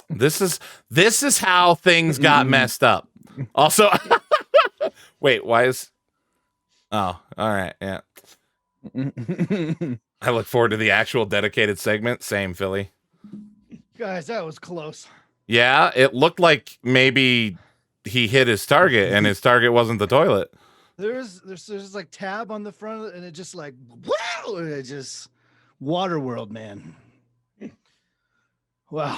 This is how things got messed up. Also, wait, why is? Oh, all right, yeah. I look forward to the actual dedicated segment. Same, Philly. Guys, that was close. Yeah, it looked like maybe he hit his target, and his target wasn't the toilet. There's like tab on the front, of it, and it just like wow, it just Waterworld, man. Wow.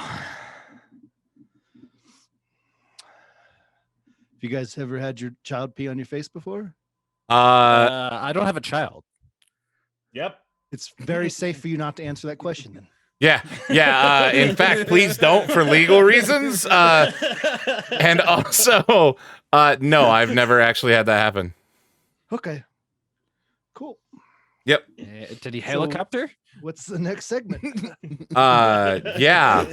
Have you guys ever had your child pee on your face before? I don't have a child. Yep. It's very safe for you not to answer that question then. Yeah. In fact, please don't for legal reasons. And also, no, I've never actually had that happen. Okay. Cool. Yep. Did he helicopter? What's the next segment? Yeah.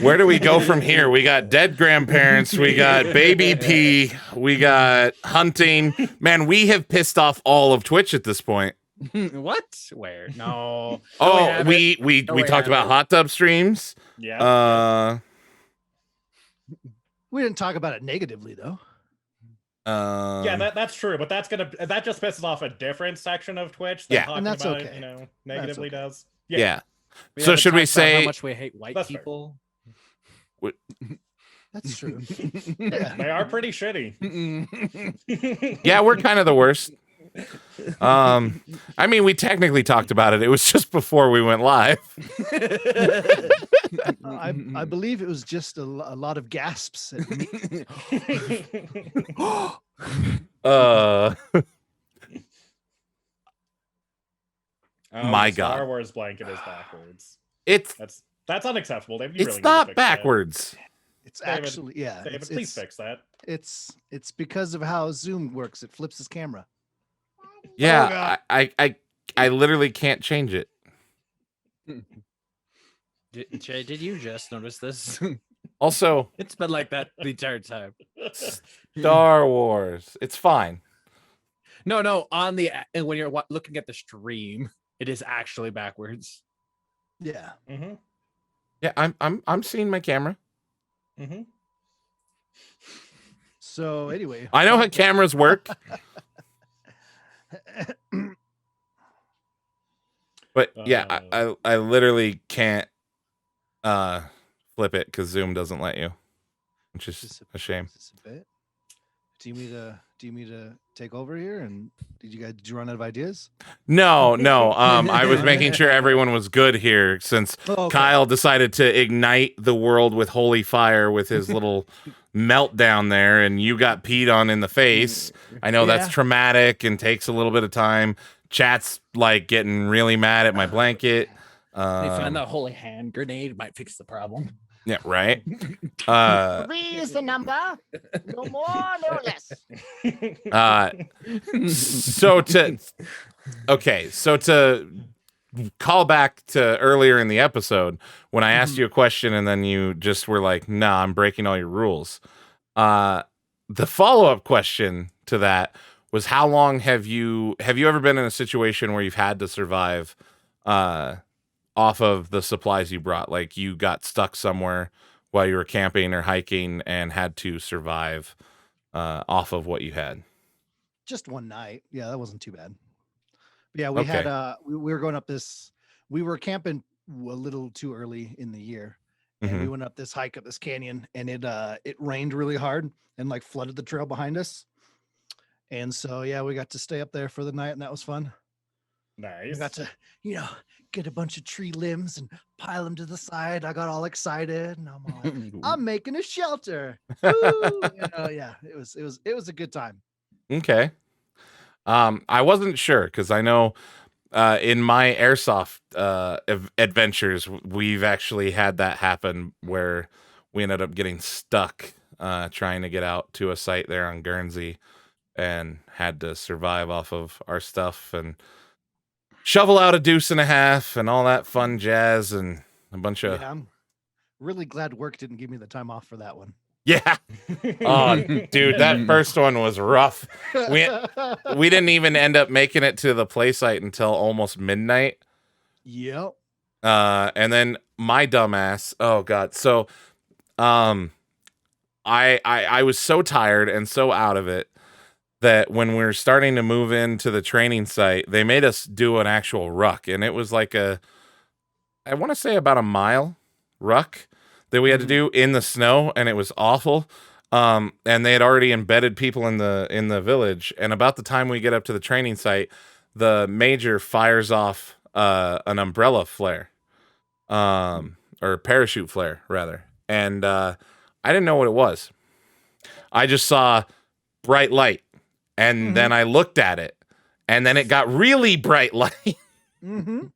Where do we go from here? We got dead grandparents. We got baby pee. We got hunting. Man, we have pissed off all of Twitch at this point. What? Where? No. Oh, we talked about hot tub streams. Yeah. We didn't talk about it negatively though. Yeah, that's true, but that just pisses off a different section of Twitch. That Yeah. talking And that's about okay. it, negatively okay. does. Yeah. So haven't should we talked about say how much we hate white That's fair. people? That's true. Yeah. They are pretty shitty. yeah, we're kind of the worst. I mean, we technically talked about it. It was just before we went live. I believe it was just a lot of gasps. At me. My the God. Star Wars blanket is backwards. It's That's unacceptable, David. You it's really need to not fix that. backwards. It's David, actually David, It's, please fix that. it's because of how Zoom works. It flips his camera. Yeah, I literally can't change it. Jay, did you just notice this? Also, It's been like that the entire time. Star Wars. It's fine. No. On the and when you're looking at the stream, it is actually backwards. Yeah. Mm-hmm. Yeah, I'm seeing my camera. Mm-hmm. So anyway, I know how cameras work. But yeah, I literally can't flip it because Zoom doesn't let you. which is a shame. Just a bit. Do you need to take over here? And did you run out of ideas? No. I was making sure everyone was good here since Oh, okay. Kyle decided to ignite the world with holy fire with his little meltdown there, and you got peed on in the face. I know that's Yeah. traumatic and takes a little bit of time. Chat's like getting really mad at my blanket. They found a holy hand grenade might fix the problem. Yeah, right. 3 is the number. No more, no less. So to call back to earlier in the episode when I asked you a question and then you just were like, "Nah, I'm breaking all your rules." The follow-up question to that was, how long have you ever been in a situation where you've had to survive off of the supplies you brought? Like you got stuck somewhere while you were camping or hiking and had to survive off of what you had. Just one night. Yeah, that wasn't too bad. But yeah, we Okay. had we were going up this. We were camping a little too early in the year, and we Mhm. went up this hike up this canyon, and it rained really hard and like flooded the trail behind us. And so yeah, we got to stay up there for the night, and that was fun. We Nice. got to, get a bunch of tree limbs and pile them to the side. I got all excited, and I'm all like, I'm making a shelter. Woo! Yeah, it was a good time. Okay. I wasn't sure because I know in my airsoft adventures, we've actually had that happen where we ended up getting stuck trying to get out to a site there on Guernsey and had to survive off of our stuff and shovel out a deuce and a half and all that fun jazz and a bunch of Yeah, I'm really glad work didn't give me the time off for that one. yeah. Oh, dude, that first one was rough. We didn't even end up making it to the play site until almost midnight. Yep. And then my dumbass. Oh god. So, I was so tired and so out of it that when we were starting to move into the training site, they made us do an actual ruck, and it was like I want to say about a mile ruck that we had to do in the snow, and it was awful. And they had already embedded people in the village, and about the time we get up to the training site, the major fires off an umbrella flare, or parachute flare rather, and I didn't know what it was. I just saw bright light, and then I looked at it, and then it got really bright light. Mm-hmm.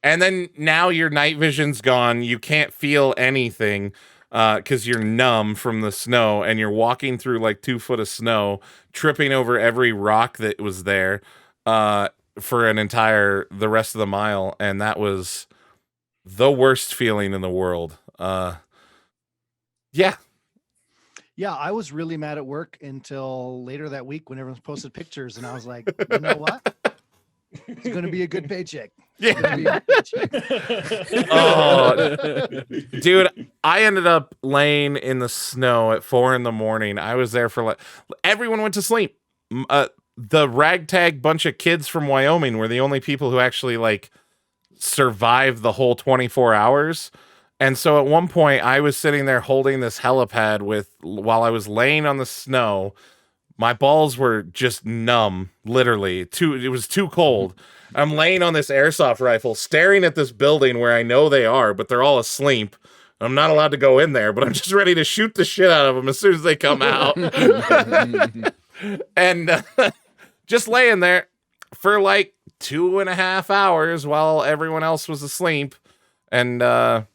And then now your night vision's gone. You can't feel anything because you're numb from the snow, and you're walking through like 2 foot of snow, tripping over every rock that was there for the rest of the mile. And that was the worst feeling in the world. Yeah. Yeah, I was really mad at work until later that week when everyone posted pictures, and I was like, you know what? It's going to be a good paycheck. It's gonna be a good paycheck. Oh, dude, I ended up laying in the snow at 4 a.m. I was there for like everyone went to sleep. The ragtag bunch of kids from Wyoming were the only people who actually like survived the whole 24 hours. And so at one point I was sitting there holding this helipad while I was laying on the snow. My balls were just numb, literally. It was too cold. I'm laying on this airsoft rifle, staring at this building where I know they are, but they're all asleep. I'm not allowed to go in there, but I'm just ready to shoot the shit out of them as soon as they come out. And just laying there for like 2.5 hours while everyone else was asleep. And the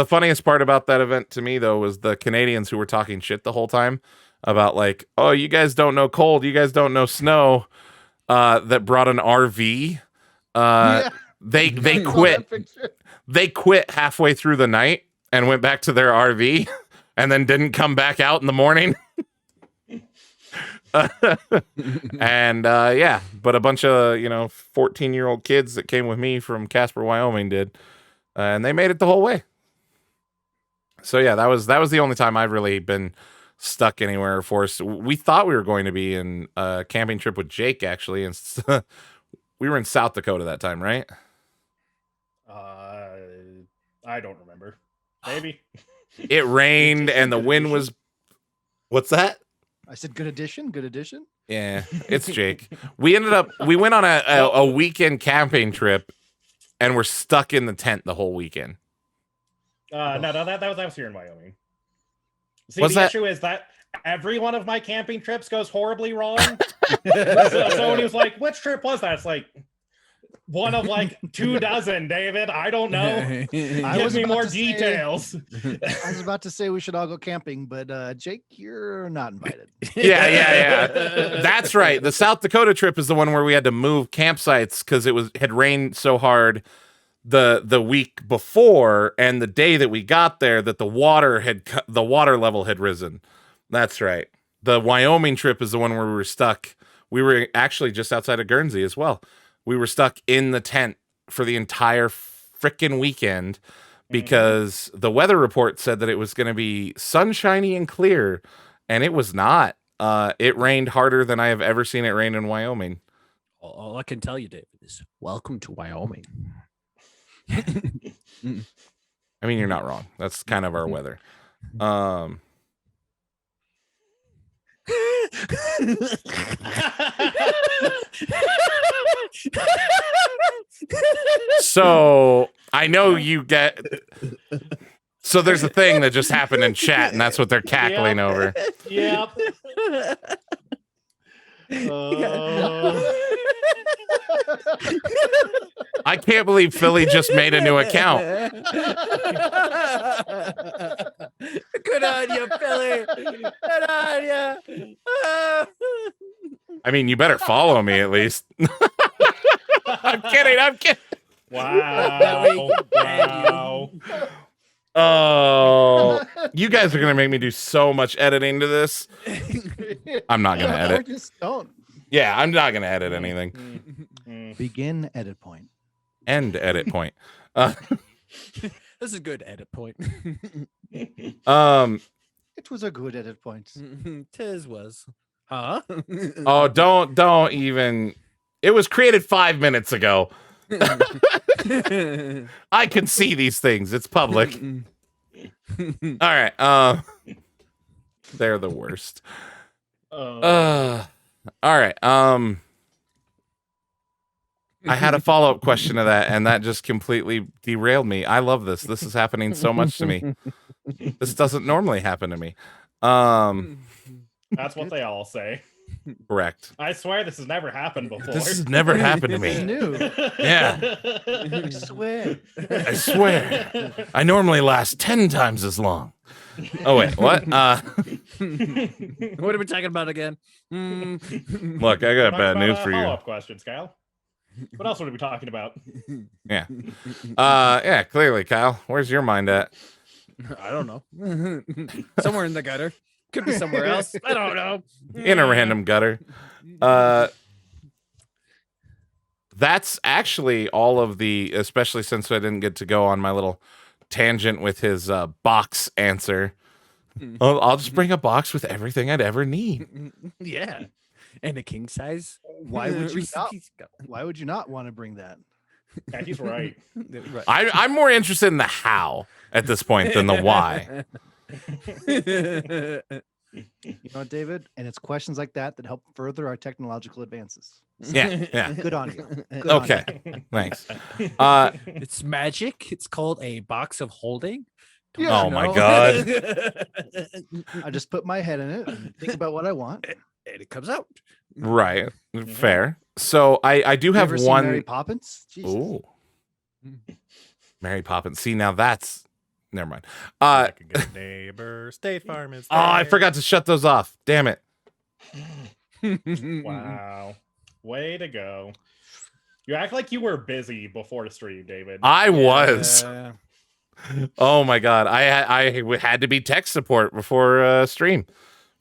funniest part about that event to me, though, was the Canadians who were talking shit the whole time about like, oh, you guys don't know cold, you guys don't know snow, that brought an RV. Yeah. They I saw quit. that picture. They quit halfway through the night and went back to their RV and then didn't come back out in the morning. And yeah, but a bunch of 14-year-old kids that came with me from Casper, Wyoming did, and they made it the whole way. So yeah, that was the only time I've really been stuck anywhere or forced. We thought we were going to be in a camping trip with Jake, actually, and we were in South Dakota that time, right? I don't remember. Maybe. It rained and the wind was. What's that? I said good addition. Good addition. Yeah, it's Jake. We went on a weekend camping trip and we're stuck in the tent the whole weekend. No, that was here in Wyoming. See, What's the that? issue is that every one of my camping trips goes horribly wrong. so when he was like, which trip was that? It's like, one of like 24, David. I don't know. Give me more details. I was about to say we should all go camping, but Jake, you're not invited. Yeah. That's right. The South Dakota trip is the one where we had to move campsites because had rained so hard the week before, and the day that we got there, that the water level had risen. That's right. The Wyoming trip is the one where we were stuck. We were actually just outside of Guernsey as well. We were stuck in the tent for the entire freaking weekend because the weather report said that it was going to be sunshiny and clear, and it was not. It rained harder than I have ever seen it rain in Wyoming. All I can tell you, David, is welcome to Wyoming. I mean, you're not wrong. That's kind of our weather. So I know you get. So there's a thing that just happened in chat, and that's what they're cackling over. Yep. I can't believe Philly just made a new account. Good on you, Philly. Good on you. I mean, you better follow me at least. I'm kidding. Wow. Wow. Oh, you guys are gonna make me do so much editing to this. I'm not gonna edit. Just don't. Yeah, I'm not gonna edit anything. Begin edit point. End edit point. This is a good edit point. It was a good edit point. Tis was. Huh? Oh, don't even. It was created 5 minutes ago. I can see these things. It's public. All right. They're the worst. All right. I had a follow-up question to that, and that just completely derailed me. I love this. This is happening so much to me. This doesn't normally happen to me. That's what they all say. Correct. I swear this has never happened before. This has never happened to It's me. new. Yeah. I swear. I swear. I normally last 10 times as long. Oh, wait. What? What are we talking about again? Look, I got bad news for you. Follow-up questions, Kyle. What else would we be talking about? Yeah. Yeah, clearly, Kyle. Where's your mind at? I don't know. Somewhere in the gutter. Could be somewhere else. I don't know. In a random gutter. That's actually all of the, especially since I didn't get to go on my little tangent with his box answer. I'll just bring a box with everything I'd ever need. Yeah. And a king size. Why would you not? Reese's Cup. Why would you not want to bring that? Yeah, he's right. Right. I'm more interested in the how at this point than the why. You know, David, and it's questions like that that help further our technological advances. Yeah. Good on you. Good on Okay. Thanks. It's magic. It's called a box of holding. Don't Yeah. you Oh my know? God. you. I just put my head in it and think about what I want. And it comes out. Right. Fair. So I do You have ever seen one. Mary Poppins? Jesus. Ooh. Mary Poppins. See, now that's never mind. Like a good neighbor, State Farm is Oh, I there. forgot to shut those off. Damn it. Wow. Way to go. You act like you were busy before the stream, David. I was. Yeah. Oh my God. I had to be tech support before stream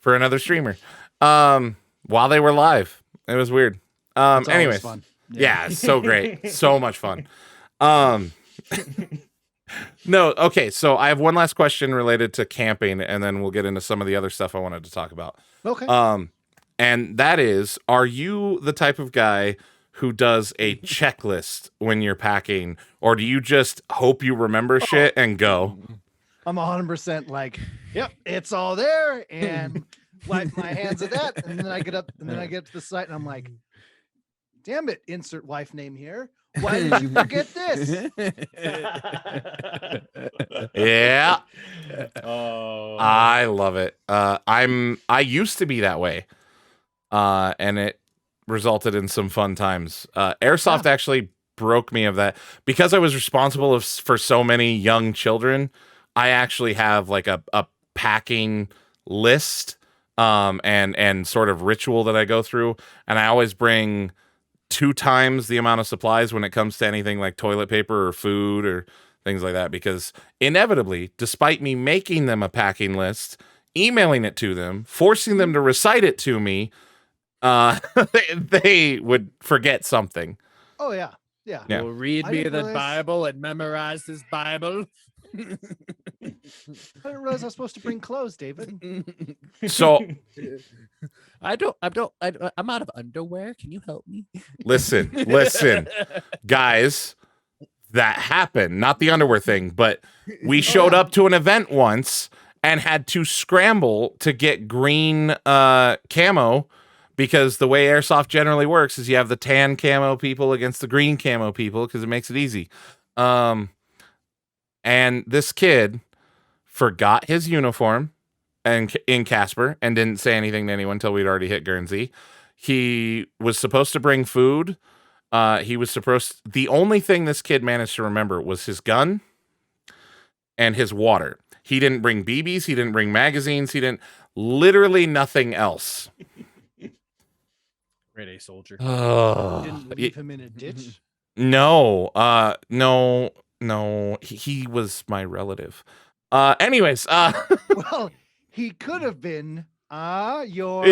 for another streamer. While they were live. It was weird. It's always Anyways. fun. Yeah, it's so great. So much fun. No, okay, so I have one last question related to camping, and then we'll get into some of the other stuff I wanted to talk about. Okay. And that is, are you the type of guy who does a checklist when you're packing, or do you just hope you remember shit and go? I'm 100% like, yep, it's all there, and wipe my hands of that, and then I get up, and then I get to the site, and I'm like, damn it, insert wife name here. Why did you forget this? Yeah, Oh, I love it. I used to be that way, and it resulted in some fun times. Airsoft actually broke me of that because I was responsible for so many young children. I actually have like a packing list, and sort of ritual that I go through, and I always bring 2 times the amount of supplies when it comes to anything like toilet paper or food or things like that, because inevitably, despite me making them a packing list, emailing it to them, forcing them to recite it to me, they would forget something. Oh yeah. Yeah. Well, read I me didn't the realize- Bible and memorize this Bible. I didn't realize I was supposed to bring clothes, David. So I'm out of underwear. Can you help me? listen, guys, that happened. Not the underwear thing, but we showed up to an event once and had to scramble to get green camo, because the way Airsoft generally works is you have the tan camo people against the green camo people because it makes it easy. And this kid forgot his uniform and in Casper and didn't say anything to anyone until we'd already hit Guernsey. He was supposed to bring food. The only thing this kid managed to remember was his gun and his water. He didn't bring BBs. He didn't bring magazines. Literally nothing else. Grade A soldier. Didn't leave him in a ditch. No, no, he was my relative. Anyways, Well, he could have been your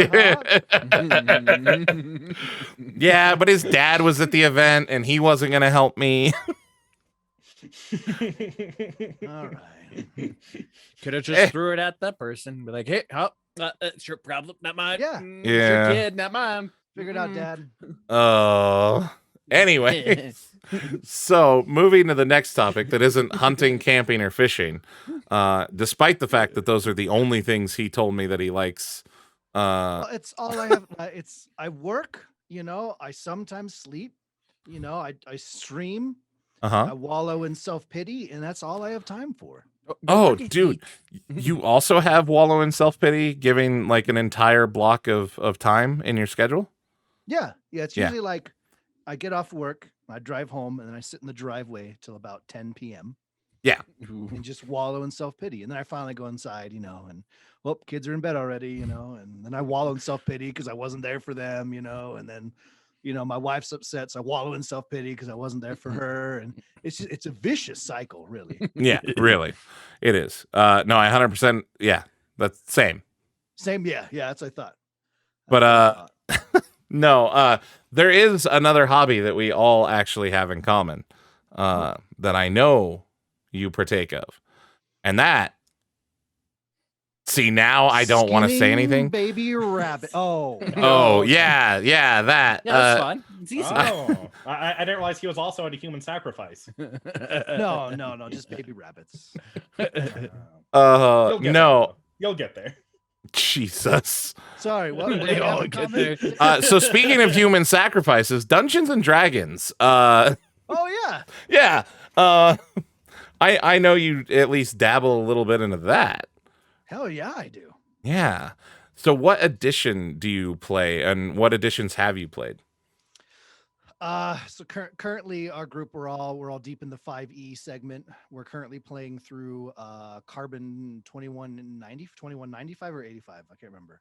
yeah, but his dad was at the event and he wasn't gonna help me. all right. Could have just threw it at that person. Be like, hey, it's your problem, not mine. Yeah. It's Yeah. your kid, not mine. Figured out, Dad. Anyway, so moving to the next topic that isn't hunting, camping, or fishing, despite the fact that those are the only things he told me that he likes. Well, it's all I have. I work, I sometimes sleep, I stream, I wallow in self-pity, and that's all I have time for. Oh, dude, you also have wallow in self-pity, giving like an entire block of time in your schedule? Yeah. It's Yeah. usually like I get off work, I drive home, and then I sit in the driveway till about 10 p.m. Yeah. and just wallow in self-pity. And then I finally go inside, and kids are in bed already, and then I wallow in self-pity because I wasn't there for them, and then, my wife's upset, so I wallow in self-pity because I wasn't there for her. And it's a vicious cycle, really. Yeah, really. It is. No, I 100%. Yeah, that's same. Same. Yeah. That's what I thought. But, no, there is another hobby that we all actually have in common, that I know you partake of. And that, see, now I don't want to say Skinning anything. Baby rabbit. Oh. Oh, yeah, that. Yeah, that's fun. It's easy. Oh, I didn't realize he was also into human sacrifice. No, just baby rabbits. You'll get no. there. You'll get there. Jesus. Sorry, what? They all get there. So speaking of human sacrifices, Dungeons and Dragons. Oh yeah. Yeah. I know you at least dabble a little bit into that. Hell yeah, I do. Yeah. So what edition do you play, and what editions have you played? So currently our group we're all deep in the 5e segment. We're currently playing through Carbon 2195 or 85, I can't remember.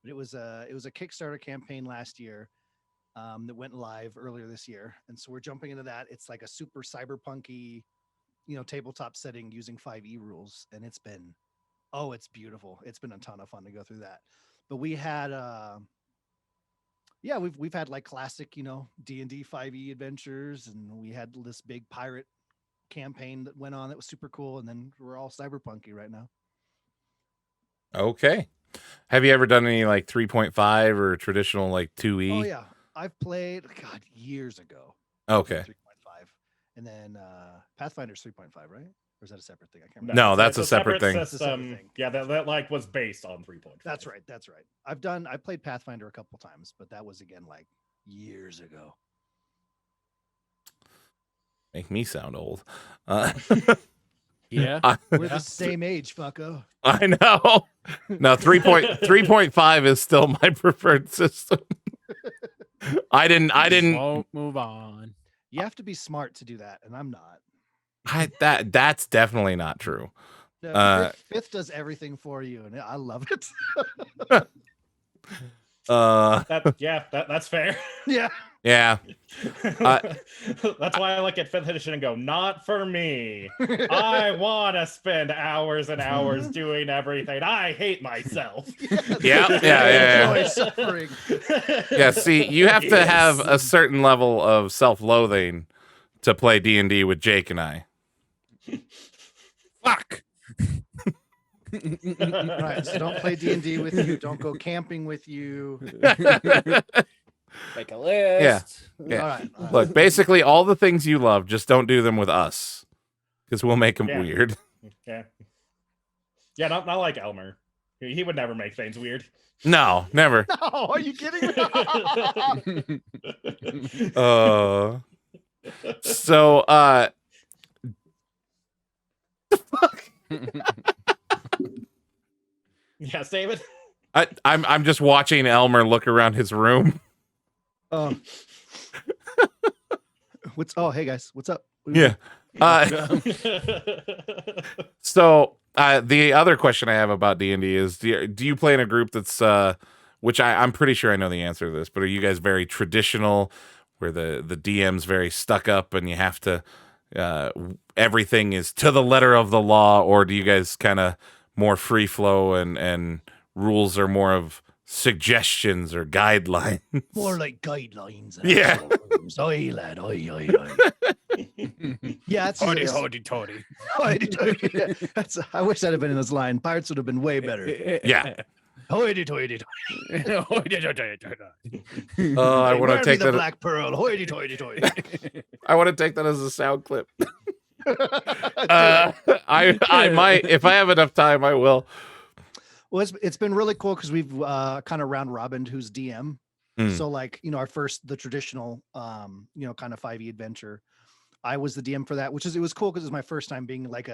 But it was a Kickstarter campaign last year that went live earlier this year. And so we're jumping into that. It's like a super cyberpunky, tabletop setting using 5e rules, and it's beautiful. It's been a ton of fun to go through that. But we had we've had like classic, D&D 5e adventures, and we had this big pirate campaign that went on that was super cool, and then we're all cyberpunky right now. Okay. Have you ever done any like 3.5 or traditional like 2e? Oh yeah, I've played years ago. Okay. 3.5, and then Pathfinder's 3.5, right? Or is that a separate thing? I can't remember. No, it's that's a a separate thing. That's a separate System. thing. Yeah, that like was based on 3.5. That's right. That's right. I played Pathfinder a couple times, but that was again like years ago. Make me sound old. Yeah. We're the same age, fucko. I know. No, 3.5 is still my preferred system. I didn't. Won't move on. You have to be smart to do that, and I'm not. That's definitely not true. The fifth does everything for you, and I love it. That's fair. Yeah. Yeah. That's why I look at 5th edition and go, not for me. I want to spend hours and hours doing everything. I hate myself. Yeah. Enjoy suffering. Yeah, see, you have to have a certain level of self-loathing to play D&D with Jake and I. Fuck. Right, so don't play D&D with you. Don't go camping with you. Make a list. Yeah. All right. Look, basically all the things you love, just don't do them with us. Because we'll make them Yeah. weird. Yeah. Yeah, not like Elmer. He would never make things weird. No, never. No, are you kidding me? So Yes, David. I'm just watching Elmer look around his room. Hey guys, what's up? Yeah. So the other question I have about D&D is, do you play in a group that's which I'm pretty sure I know the answer to this, but are you guys very traditional, where the DM's very stuck up and you have to everything is to the letter of the law, or do you guys kind of more free flow and rules are more of suggestions or guidelines? More like guidelines. Yeah. Oi, lad. Oi. Yeah, it's Hoity. That's. I wish that had been in this line. Pirates would have been way better. Yeah. Hoity toity. I want to take the that. black pearl. Hoity toity toity. I want to take that as a sound clip. I might, if I have enough time, I will. Well, it's been really cool because we've kind of round robined who's DM. So like, our the traditional, kind of 5e adventure. I was the DM for that, it was cool because it was my first time being like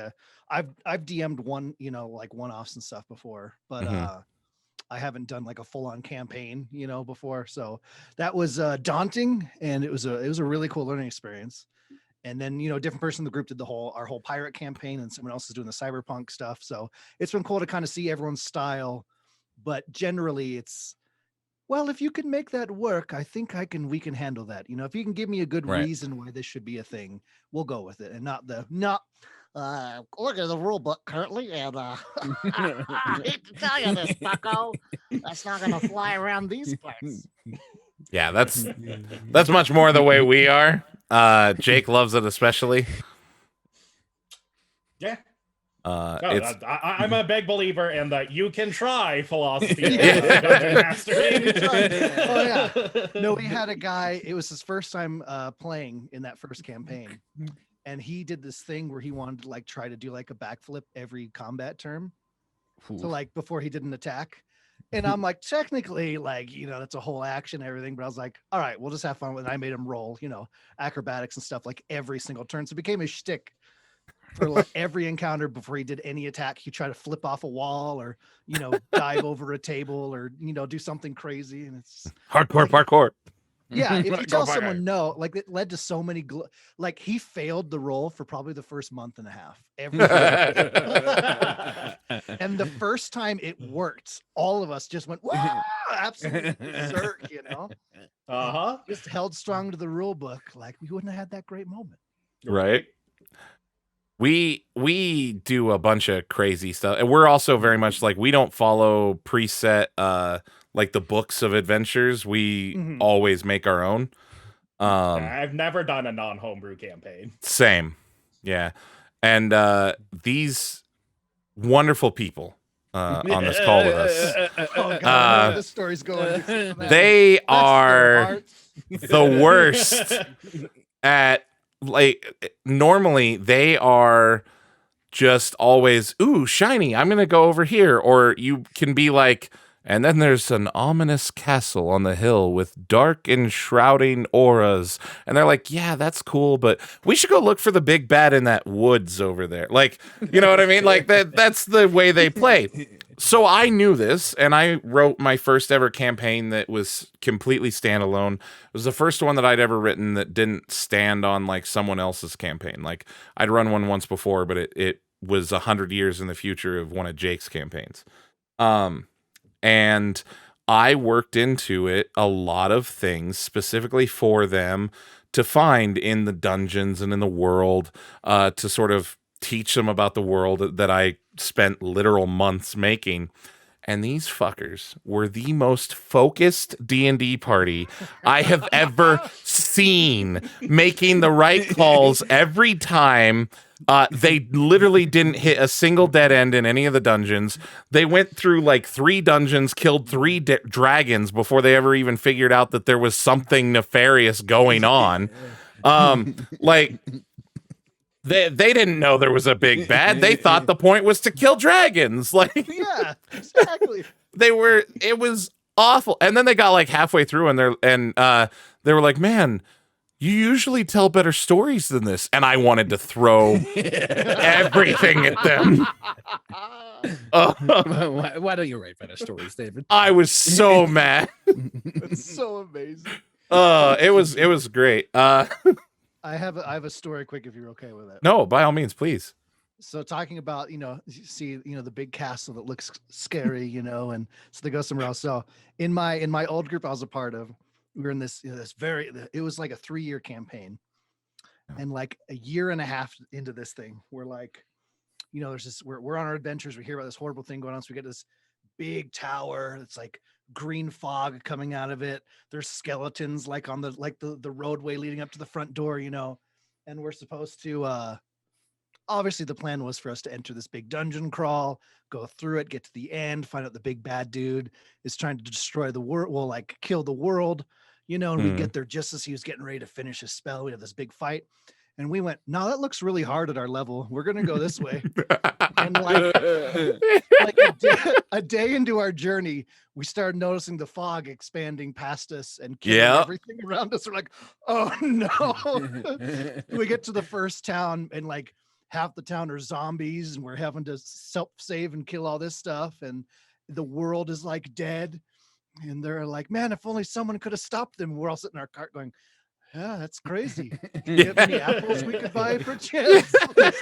I've DM'd one, like one-offs and stuff before, but I haven't done like a full-on campaign, before. So that was daunting, and it was a really cool learning experience. And then, a different person in the group did our whole pirate campaign, and someone else is doing the cyberpunk stuff. So it's been cool to kind of see everyone's style, but generally it's, well, if you can make that work, I think we can handle that. If you can give me a good reason why this should be a thing, we'll go with it, and not look at the rule book currently, and I hate to tell you this, bucko. That's not gonna fly around these parts. Yeah, that's much more the way we are. Jake loves it especially. Yeah. I'm a big believer in the you can try philosophy. Oh yeah. No, we had a guy, it was his first time playing in that first campaign, and he did this thing where he wanted to like try to do like a backflip every combat term. So like before he did an attack. And I'm like, technically, like, that's a whole action and everything. But I was like, all right, we'll just have fun with it. I made him roll, acrobatics and stuff like every single turn. So it became a shtick for like every encounter. Before he did any attack, he tried to flip off a wall or, dive over a table or, do something crazy. And it's hardcore parkour. Yeah, if you tell someone no, like it led to so many, like he failed the role for probably the first month and a half. And the first time it worked, all of us just went, wow, absolutely berserk, just held strong to the rule book. Like we wouldn't have had that great moment. Right. We do a bunch of crazy stuff, and we're also very much like, we don't follow preset like the books of adventures. We always make our own. I've never done a non-homebrew campaign. Same. Yeah. And these wonderful people on this call with us. Oh God, I know where this story's going. They are the worst at, like, normally they are just always, ooh, shiny, I'm going to go over here. Or you can be like, and then there's an ominous castle on the hill with dark enshrouding auras. And they're like, yeah, that's cool, but we should go look for the big bad in that woods over there. Like, you know what I mean? Like that's the way they play. So I knew this, and I wrote my first ever campaign that was completely standalone. It was the first one that I'd ever written that didn't stand on like someone else's campaign. Like I'd run one once before, but it was 100 years in the future of one of Jake's campaigns. And I worked into it a lot of things specifically for them to find in the dungeons and in the world, to sort of teach them about the world that I spent literal months making. And these fuckers were the most focused D&D party I have ever seen, making the right calls every time. They literally didn't hit a single dead end in any of the dungeons. They went through like 3 dungeons, killed 3 dragons before they ever even figured out that there was something nefarious going on. Like they didn't know there was a big bad. They thought the point was to kill dragons. Like, Yeah, exactly. it was awful. And then they got like halfway through and they were like, man, you usually tell better stories than this. And I wanted to throw everything at them. Why don't you write better stories, David? I was so mad. It's so amazing. It was great. I have a story quick if you're okay with it. No, by all means, please. So talking about, you see, the big castle that looks scary, and so they go somewhere else. So in my old group I was a part of, we were in this, it was like a 3-year campaign. And like a year and a half into this thing, we're like, there's this, we're on our adventures. We hear about this horrible thing going on. So we get this big tower. It's like green fog coming out of it. There's skeletons like on the roadway leading up to the front door, and we're supposed to, obviously the plan was for us to enter this big dungeon crawl, go through it, get to the end, find out the big bad dude is trying to destroy the world, well, like kill the world, and we get there just as he was getting ready to finish his spell. We have this big fight. And we went, no, that looks really hard at our level. We're going to go this way. And like a day into our journey, we started noticing the fog expanding past us and killing everything around us. We're like, oh no. We get to the first town and like half the town are zombies and we're having to self-save and kill all this stuff. And the world is like dead. And they're like, man, if only someone could have stopped them. We're all sitting in our cart going, yeah, that's crazy. Do you have any apples we could buy for chance? It's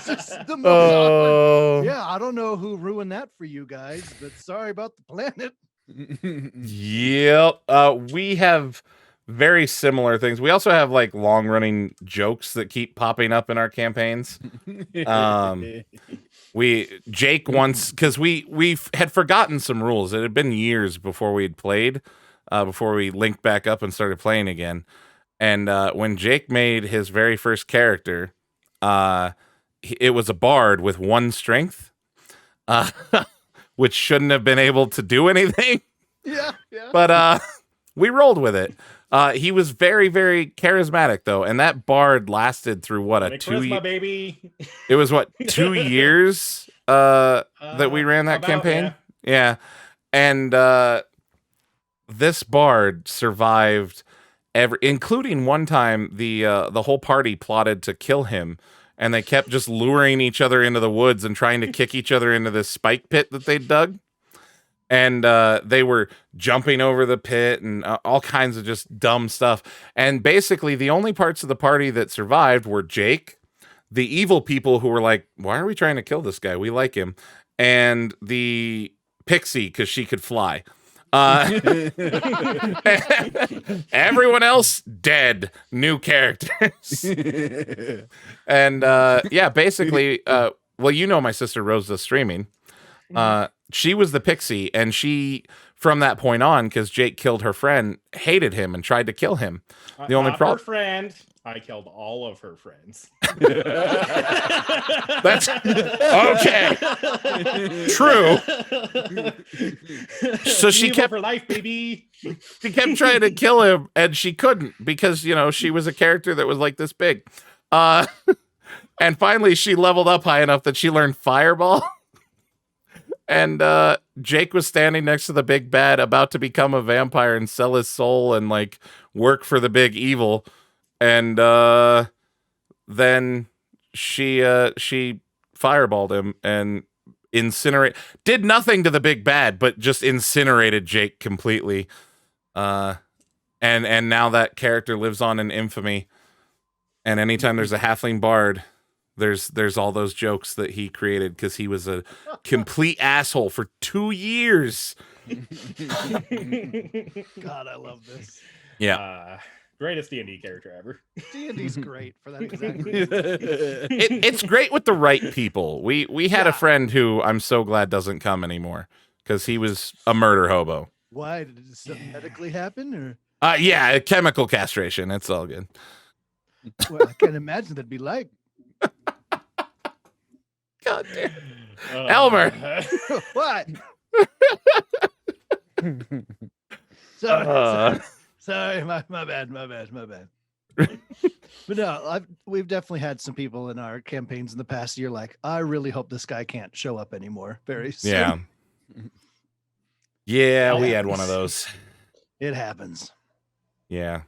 just the most awkward. Yeah, I don't know who ruined that for you guys, but sorry about the planet. Yep. We have very similar things. We also have like long running jokes that keep popping up in our campaigns. Jake once, because we had forgotten some rules. It had been years before we'd played. Before we linked back up and started playing again. And when Jake made his very first character, it was a bard with 1 strength, which shouldn't have been able to do anything. Yeah. But we rolled with it. He was very, very charismatic, though. And that bard lasted through what, 2 years? Baby. It was what, 2 years that we ran that campaign? Yeah. And this bard survived including one time the whole party plotted to kill him, and they kept just luring each other into the woods and trying to kick each other into this spike pit that they dug. And they were jumping over the pit and all kinds of just dumb stuff. And basically the only parts of the party that survived were Jake, the evil people who were like, why are we trying to kill this guy? We like him. And the pixie, because she could fly. Everyone else dead, new characters. And yeah, basically, well, my sister Rosa streaming. She was the pixie, and she, from that point on, because Jake killed her friend, hated him and tried to kill him. The only problem, her friend, I killed all of her friends. That's okay. True. So she kept for life, baby. She kept trying to kill him, and she couldn't because she was a character that was like this big. And finally, she leveled up high enough that she learned Fireball. And Jake was standing next to the big bad, about to become a vampire and sell his soul and like work for the big evil. And then she fireballed him and did nothing to the big bad, but just incinerated Jake completely. And now that character lives on in infamy. And anytime there's a halfling bard, there's all those jokes that he created because he was a complete asshole for 2 years. God, I love this. Yeah. Greatest D&D character ever. D&D's great for that exact reason. It's great with the right people. We had a friend who I'm so glad doesn't come anymore because he was a murder hobo. Why? Did something medically happen? Or Yeah, chemical castration. It's all good. well, I can't imagine that'd be like. God damn. Elmer. What? Sorry, my bad. But no, we've definitely had some people in our campaigns in the past year like, I really hope this guy can't show up anymore very soon. Yeah, we had one of those. It happens. Yeah.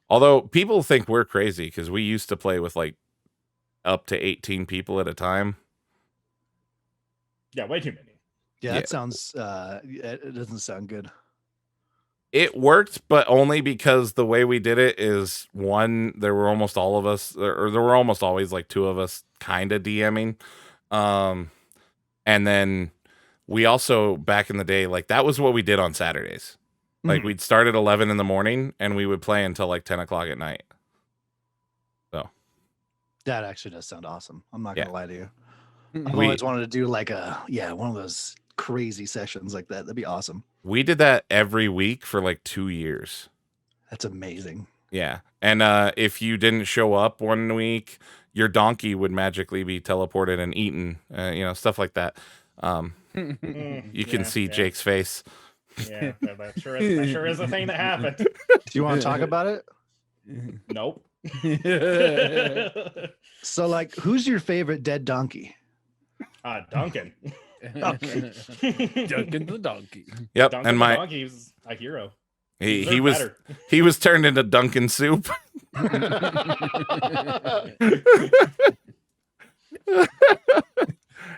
Although people think we're crazy because we used to play with like up to 18 people at a time. Yeah, way too many. Yeah, that sounds it doesn't sound good. It worked, but only because the way we did it is one, there were almost all of us, or there were almost always like two of us kind of DMing. And then we also, back in the day, like that was what we did on Saturdays. Like we'd start at 11 in the morning and we would play until like 10 o'clock at night. So that actually does sound awesome. I'm not going to lie to you. I've We- always wanted to do like one of those crazy sessions like that. That'd be awesome. we did that every week for like 2 years. That's amazing. Yeah. And if you didn't show up one week, your donkey would magically be teleported and eaten, stuff like that. You can see Jake's face. Yeah, that sure is a thing that happened. Do you want to talk about it? Nope. So, like, who's your favorite dead donkey? Duncan. Duncan the donkey. Yep. Duncan And the donkey's a hero. he was turned into Duncan soup.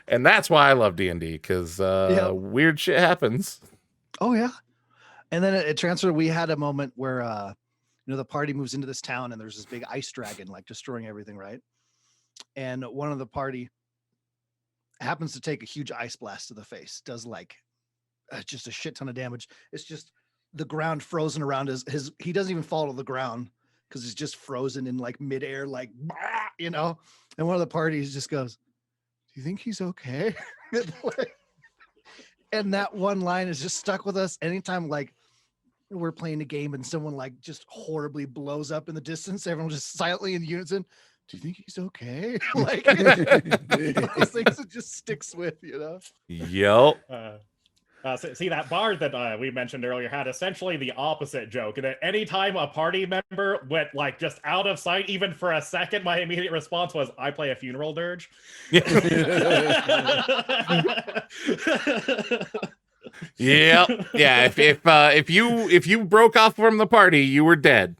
And that's why I love D&D, because weird shit happens. Oh yeah. And then it transferred. We had a moment where the party moves into this town and there's this big ice dragon like destroying everything, right? And one of the party happens to take a huge ice blast to the face, does like just a shit ton of damage. It's just the ground frozen around his he doesn't even fall to the ground because he's just frozen in like midair, like and one of the parties just goes, "Do you think he's okay?" And that one line is just stuck with us anytime like we're playing a game and someone like just horribly blows up in the distance. Everyone just silently in unison, "Do you think he's okay?" Like those things it just sticks with, Yep. See, that bard that we mentioned earlier had essentially the opposite joke. And at any time a party member went like just out of sight, even for a second, my immediate response was, "I play a funeral dirge." Yeah. Yeah. If you broke off from the party, you were dead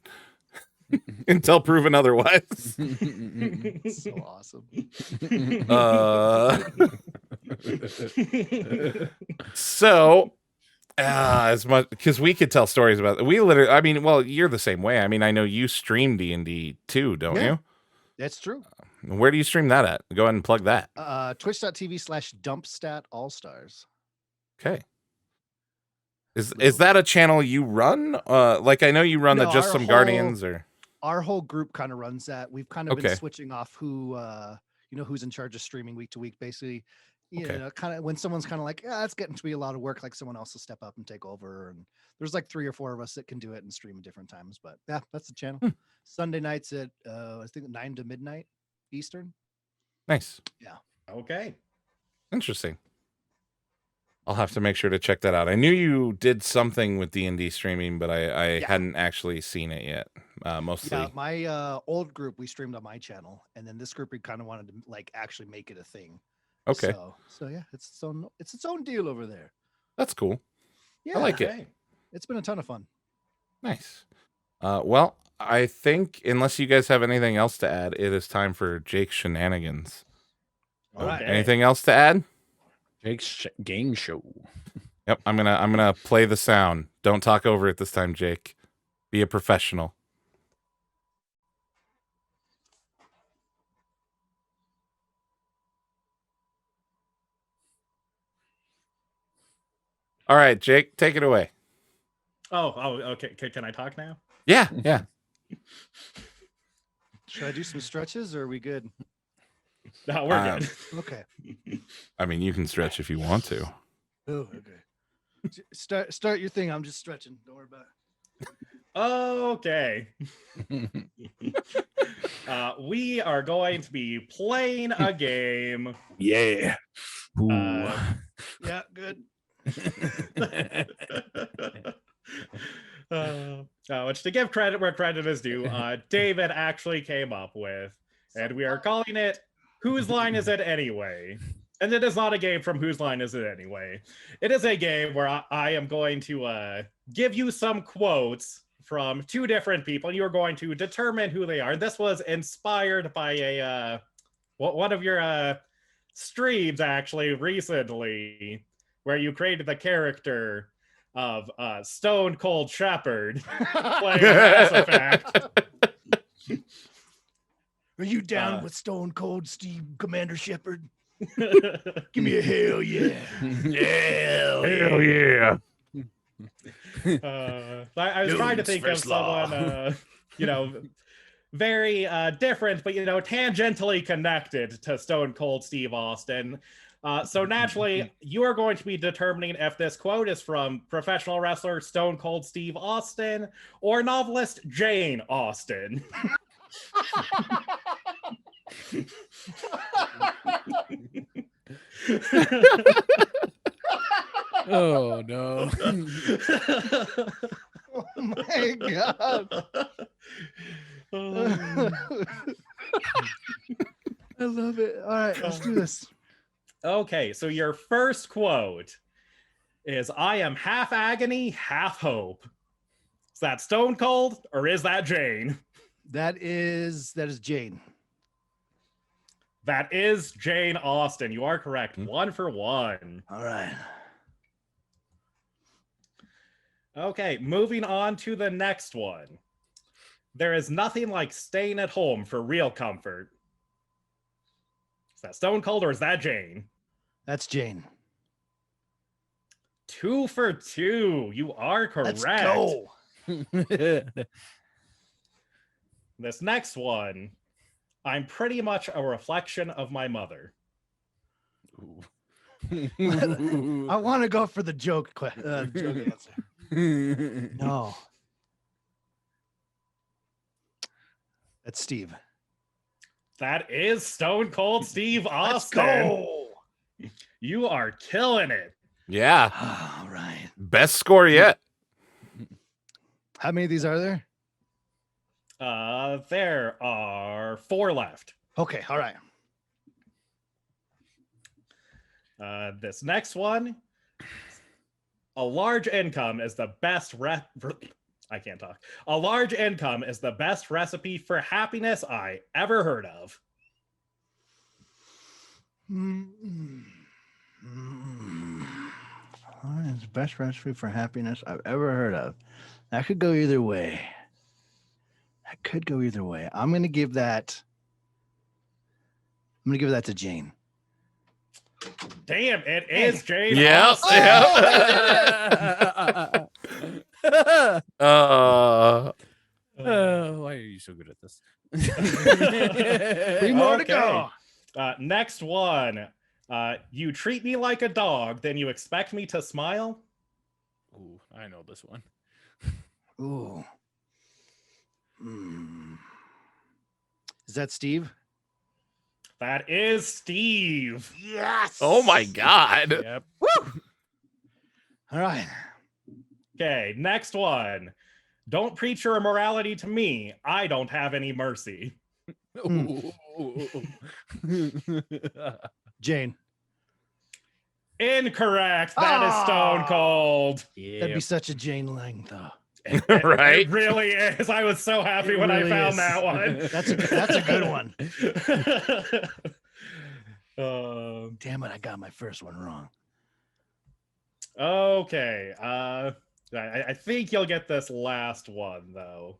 until proven otherwise. So awesome. So as much because we could tell stories about it. We literally, I mean, well, you're the same way. I mean, I know you stream D&D too, don't you? That's true. Where do you stream that at? Go ahead and plug that. Twitch.tv/dumpstat-allstars. Okay. Is that a channel you run? Like I know you run the Just Some Guardians or our whole group kind of runs that. We've kind of been switching off who who's in charge of streaming week to week, basically. Kind of when someone's kind of like, it's getting to be a lot of work, like someone else will step up and take over. And there's like 3 or 4 of us that can do it and stream at different times. But yeah, that's the channel. Sunday nights at I think 9 to midnight Eastern. Nice. Yeah. Okay. Interesting. I'll have to make sure to check that out. I knew you did something with D&D streaming, but I hadn't actually seen it yet. Mostly. Yeah, my old group we streamed on my channel, and then this group we kind of wanted to like actually make it a thing. Okay. So yeah, it's its own deal over there. That's cool. Yeah, I like it. Okay. It's been a ton of fun. Nice. Well, I think unless you guys have anything else to add, it is time for Jake's shenanigans. All right. Anything else to add? Jake's game show. Yep, I'm gonna play the sound. Don't talk over it this time, Jake. Be a professional. All right, Jake, take it away. Oh, okay. Can I talk now? Yeah. Should I do some stretches or are we good? No, we're good. Okay. I mean, you can stretch if you want to. Oh, okay. Start your thing. I'm just stretching. Don't worry about it. Okay. We are going to be playing a game. Yeah. Yeah, good. Which, to give credit where credit is due, David actually came up with, and we are calling it Whose Line Is It Anyway? And it is not a game from Whose Line Is It Anyway? It is a game where I am going to give you some quotes from two different people, and you're going to determine who they are. This was inspired by one of your streams, actually, recently, where you created the character of Stone Cold Shepherd playing Mass Effect. Are you down with Stone Cold Steve Commander Shepard? Give me a hell yeah. Hell yeah. I was trying to think of someone, very different, but, tangentially connected to Stone Cold Steve Austin. So naturally, you are going to be determining if this quote is from professional wrestler Stone Cold Steve Austin or novelist Jane Austen. Oh no. Oh my god. I love it. All right, let's do this. Okay, so your first quote is, "I am half agony, half hope." Is that Stone Cold or is that Jane? That is Jane. That is Jane Austen. You are correct. 1 for 1. All right. Okay, moving on to the next one. "There is nothing like staying at home for real comfort." Is that Stone Cold or is that Jane? That's Jane. 2 for 2. You are correct. Let's go. This next one, "I'm pretty much a reflection of my mother." I want to go for the joke answer. No. That's Steve. That is Stone Cold Steve Austin. Let's go. You are killing it. Yeah. All right. Best score yet. How many of these are there? There are 4 left. Okay. All right. This next one, "A large income is the best I can't talk. A large income is the best recipe for happiness I ever heard of." It's the best recipe for happiness I've ever heard of. That could go either way. I'm gonna give that to Jane. Damn, it is Jane Yep. Austen. Why are you so good at this? 3 more to Okay. go. Next one. "You treat me like a dog, then you expect me to smile." Ooh, I know this one. Ooh. Is that Steve? That is Steve. Yes. Oh my god. Yep. All right. Okay, next one. Don't preach your immorality to me. I don't have any mercy. Jane. Incorrect. That is Stone Cold. That'd be such a Jane Lang, though. Right? It really is. I was so happy It when really I found is. that one. That's a good one. Um, Damn it, I got my first one wrong. okay. I think you'll get this last one, though.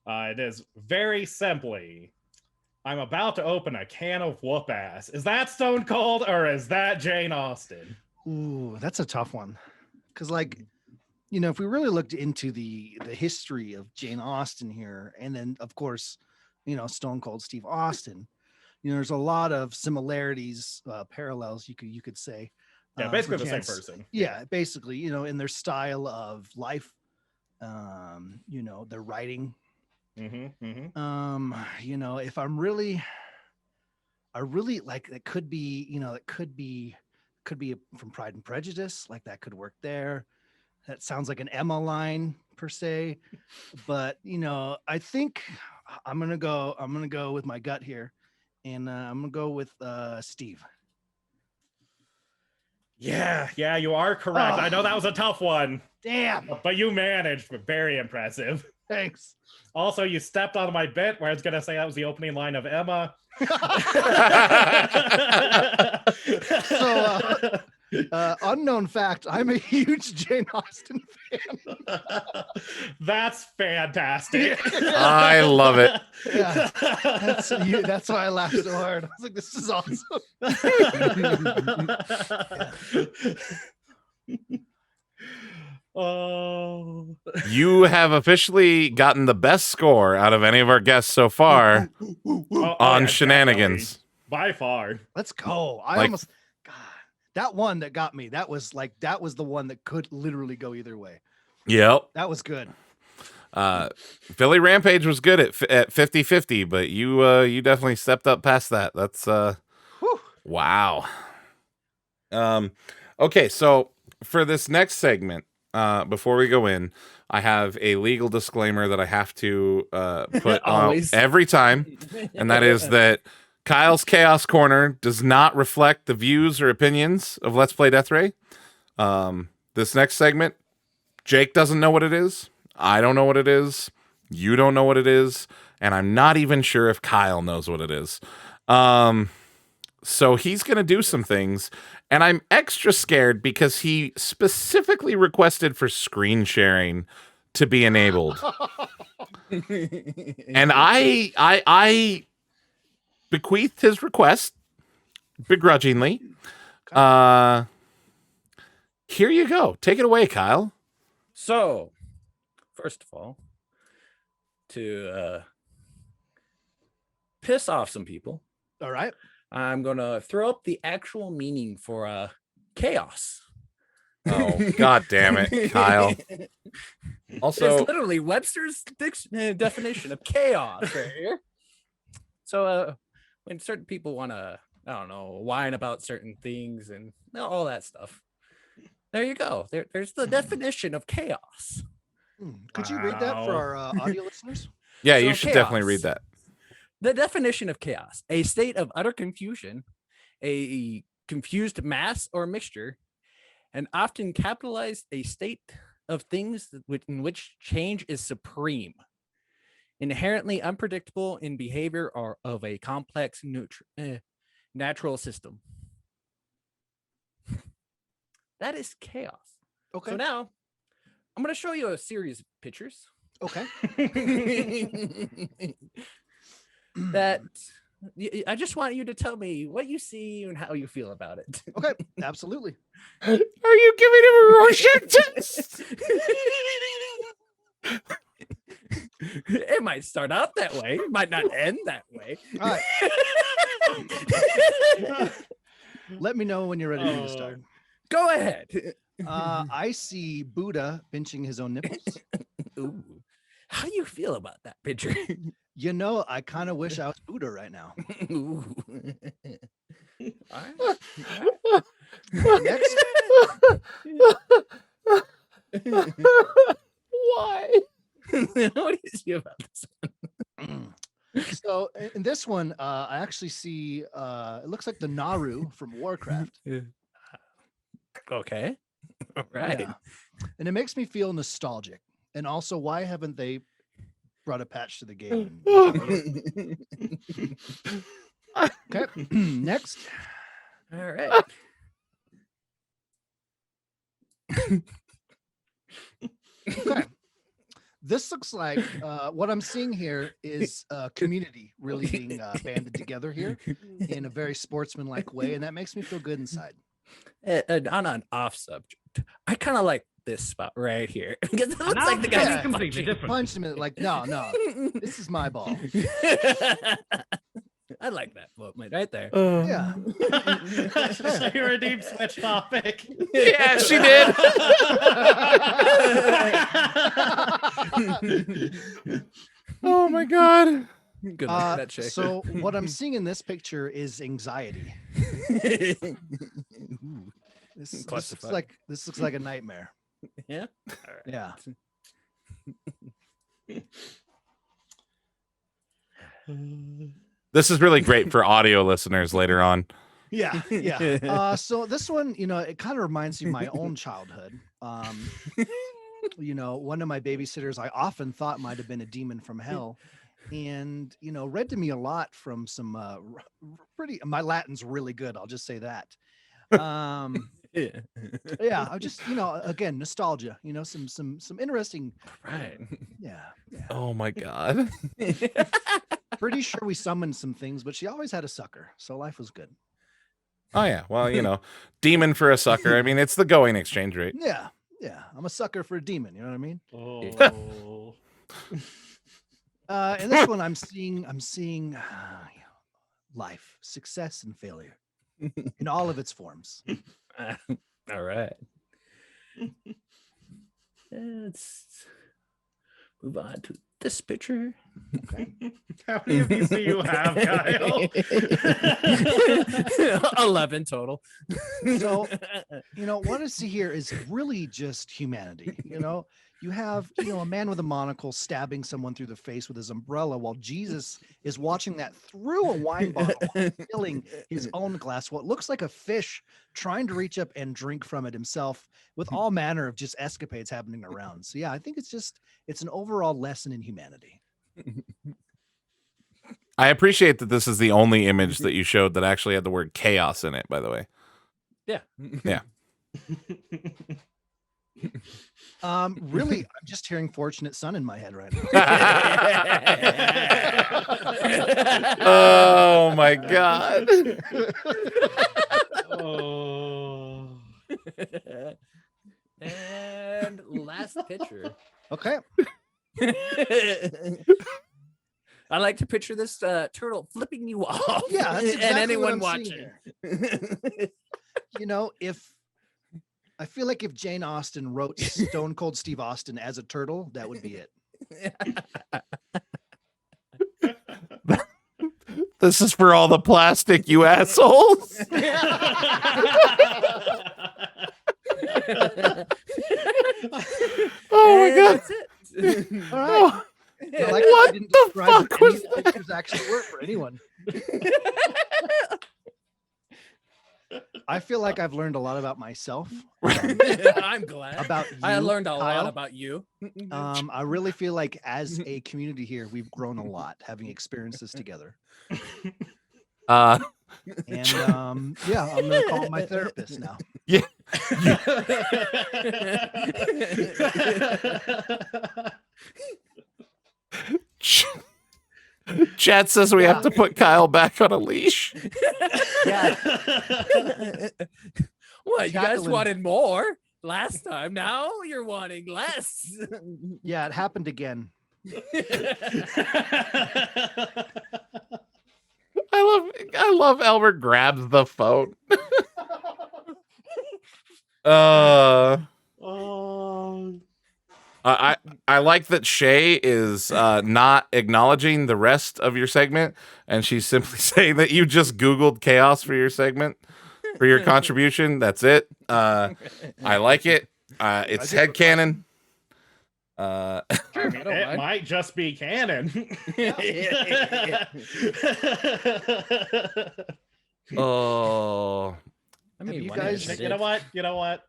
It is very simply, I'm about to open a can of whoop ass. Is that Stone Cold or is that Jane Austen? Ooh, that's a tough one. Because, like, you know, if we really looked into the history of Jane Austen here, and then, of course, you know, Stone Cold Steve Austin, you know, there's a lot of similarities, parallels, you could say. Yeah, basically the same perchance. person. Yeah, basically, you know, in their style of life, you know, their writing. You know, if I really like, it could be, you know, it could be from Pride and Prejudice, like that could work there. That sounds like an Emma line per se, but you know, I think I'm gonna go with my gut here, and I'm gonna go with Steve. Yeah, you are correct. I know that was a tough one, Damn. but you managed. Very impressive. Thanks. Also, you stepped on my bit where I was going to say that was the opening line of Emma. Unknown fact, I'm a huge Jane Austen fan. That's fantastic. I love it. Yeah, that's why I laughed so hard. I was like, this is awesome. Oh, You have officially gotten the best score out of any of our guests so far on yeah, shenanigans. definitely. By far. Let's go. I Like- almost, God, that one that got me, that was the one that could literally go either way. Yep. That was good. Philly Rampage was good at 50-50, but you definitely stepped up past that. That's Whew. wow. Okay, so for this next segment, before we go in, I have a legal disclaimer that I have to put on Always. every time, and that is that Kyle's Chaos Corner does not reflect the views or opinions of Let's Play Death Ray. This next segment, Jake doesn't know what it is. I don't know what it is. You don't know what it is. And I'm not even sure if Kyle knows what it is. So he's going to do some things. And I'm extra scared because he specifically requested for screen sharing to be enabled. And I bequeathed his request begrudgingly. Here you go. Take it away, Kyle. So, first of all, to piss off some people, All right. I'm gonna throw up the actual meaning for chaos. Oh, God damn it, Kyle. Also, It's literally Webster's definition of chaos right here. So when certain people want to, I don't know, whine about certain things and all that stuff, there you go. There's the definition of chaos. Could you read that for our audio listeners? yeah, So you should chaos. definitely read that. The definition of chaos: a state of utter confusion, a confused mass or mixture, and often capitalized a state of things in which change is supreme, inherently unpredictable in behavior or of a complex natural system. That is chaos. Okay. So now I'm going to show you a series of pictures Okay. that I just want you to tell me what you see and how you feel about it. Okay. Absolutely. Are you giving him a Rorschach test? It might start out that way. It might not end that way. All right. Let me know when you're ready to start. Go ahead. I see Buddha pinching his own nipples. Ooh. How do you feel about that picture? You know, I kind of wish I was Buddha right now. Ooh. Next, this one, I actually see it looks like the Naru from Warcraft. Okay. All right. Yeah. And it makes me feel nostalgic. And also, why haven't they brought a patch to the game? Okay. Next. All right. Okay. This looks like what I'm seeing here is community really being banded together here in a very sportsmanlike way, and that makes me feel good inside. And on an off subject, I kind of like this spot right here because it looks Now like the it's guy's getting completely punching. different. Punched him in like, no, this is my ball. I like that movement right there. Yeah. So you're a deep switch topic. Yeah, she did. Oh my god. Good luck with that shake. So what I'm seeing in this picture is anxiety. This looks like a nightmare. Yeah. Yeah. This is really great for audio listeners later on. Yeah, yeah. So this one, it kind of reminds me of my own childhood. One of my babysitters I often thought might have been a demon from hell, and read to me a lot from some my Latin's really good. I'll just say that. Yeah. I just again nostalgia. Some interesting. Right. Yeah. Oh my god. Pretty sure we summoned some things, but she always had a sucker, so life was good. Oh yeah. Well, demon for a sucker. I mean, it's the going exchange rate. Yeah. I'm a sucker for a demon. You know what I mean? Oh. In this one, I'm seeing life, success, and failure in all of its forms. All right. Let's move on to this picture. Okay. How many of these do you have, Kyle? 11 total. So, what I see here is really just humanity. You have, a man with a monocle stabbing someone through the face with his umbrella while Jesus is watching that through a wine bottle, filling his own glass, what looks like a fish trying to reach up and drink from it himself, with all manner of just escapades happening around. So yeah, I think it's an overall lesson in humanity. I appreciate that this is the only image that you showed that actually had the word chaos in it, by the way. Yeah. Yeah. Really, I'm just hearing Fortunate Son in my head right now. Oh my god. Oh. And last picture. Okay. I like to picture this turtle flipping you off. Yeah, that's exactly and anyone what I'm seeing watching. here. I feel like if Jane Austen wrote Stone Cold Steve Austin as a turtle, that would be it. This is for all the plastic, you assholes. Oh my god. That's it. All right. I like What I didn't the describe fuck that any was of the pictures actually work for anyone. I feel like I've learned a lot about myself. I'm glad. About you, I learned a lot Kyle. about you. I really feel like as a community here, we've grown a lot having experienced this together. And yeah, I'm gonna call my therapist now. Yeah. Chat says we have to put Kyle back on a leash. Yeah. What, you guys Jacqueline. wanted more last time. Now you're wanting less. Yeah, it happened again. I love Elmer grabs the phone. Oh. I like that Shay is not acknowledging the rest of your segment, and she's simply saying that you just Googled chaos for your segment, for your contribution. That's it. I like it. It's headcanon. I mean, I don't it mind. might just be canon. Oh, I mean, you one guys- is You know what? You know what?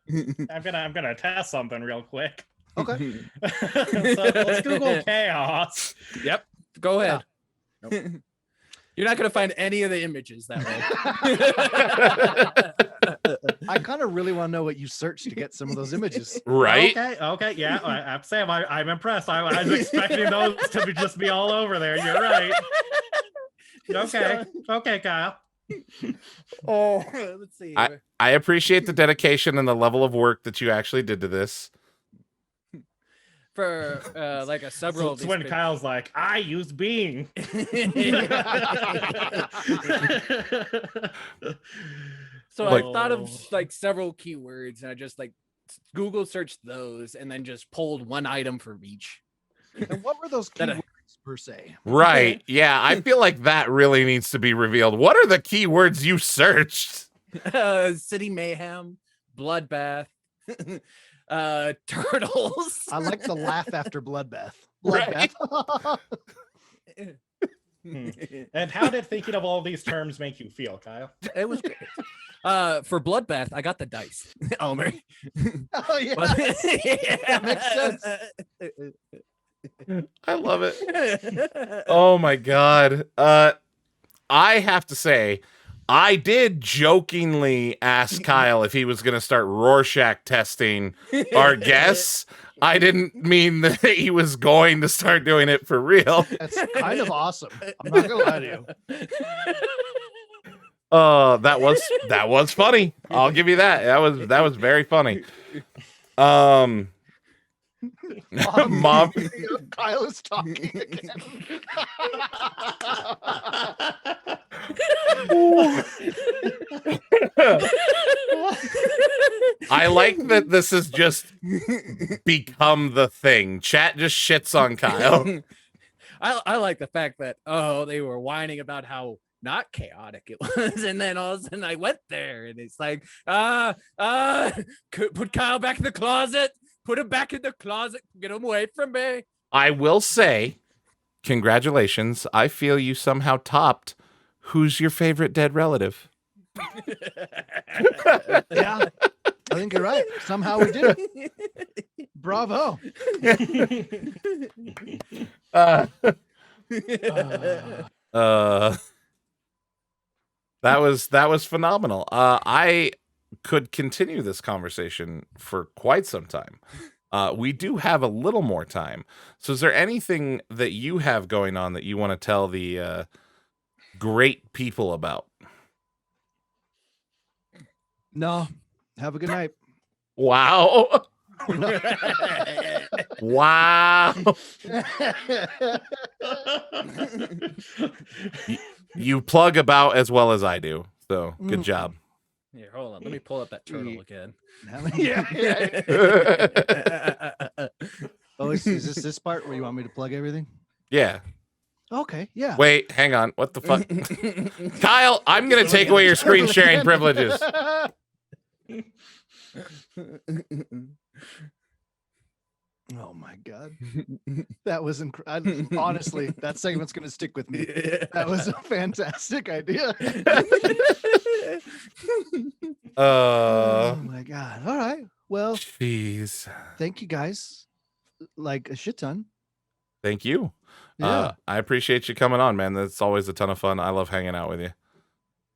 I'm gonna test something real quick. Okay. So let's Google chaos. Yep. Go ahead. You're not gonna find any of the images that way. I kind of really want to know what you searched to get some of those images. right? Okay, yeah. I'm Sam. I'm impressed. I was expecting those to just be all over there. You're right. Okay, Kyle. Oh, let's see. I appreciate the dedication and the level of work that you actually did to this. For like a So several. it's when Kyle's like, I use Bing. So Like- I thought of like several keywords, and I just like Google searched those, and then just pulled one item for each. And what were those That I- keywords per se? Right. Yeah, I feel like that really needs to be revealed. What are the keywords you searched? City mayhem, bloodbath, turtles. I like the laugh after bloodbath. Right. Bloodbath. And how did thinking of all these terms make you feel, Kyle? It was great. For bloodbath, I got the dice. Elmer. Oh yeah. That makes sense. I love it. Oh my god. I have to say, I did jokingly ask Kyle if he was going to start Rorschach testing our guests. I didn't mean that he was going to start doing it for real. That's kind of awesome. I'm not gonna lie to you. That was funny. I'll give you that. That was very funny. Mom. Kyle is talking again. I like that this has just become the thing. Chat just shits on Kyle. I like the fact that they were whining about how not chaotic it was, and then all of a sudden I went there, and it's like put Kyle back in the closet, put him back in the closet, get him away from me. I will say, congratulations. I feel you somehow topped Who's Your Favorite Dead Relative? Yeah, I think you're right. Somehow we did it. Bravo. That was phenomenal. I could continue this conversation for quite some time. We do have a little more time. So is there anything that you have going on that you want to tell the great people about? No. Have a good night. Wow. Wow. You plug about as well as I do. So good job. Here, hold on. Let me pull up that turtle again. Yeah. Oh, is this part where you want me to plug everything? Yeah. Okay. Yeah. Wait, hang on. What the fuck? Kyle, I'm going to take away your screen sharing privileges. Oh my god, that was incredible. Honestly, that segment's gonna stick with me. That was a fantastic idea. Oh my god. All right. Well, Jeez. thank you guys, like a shit ton. Thank you. Yeah. I appreciate you coming on, man. That's always a ton of fun. I love hanging out with you.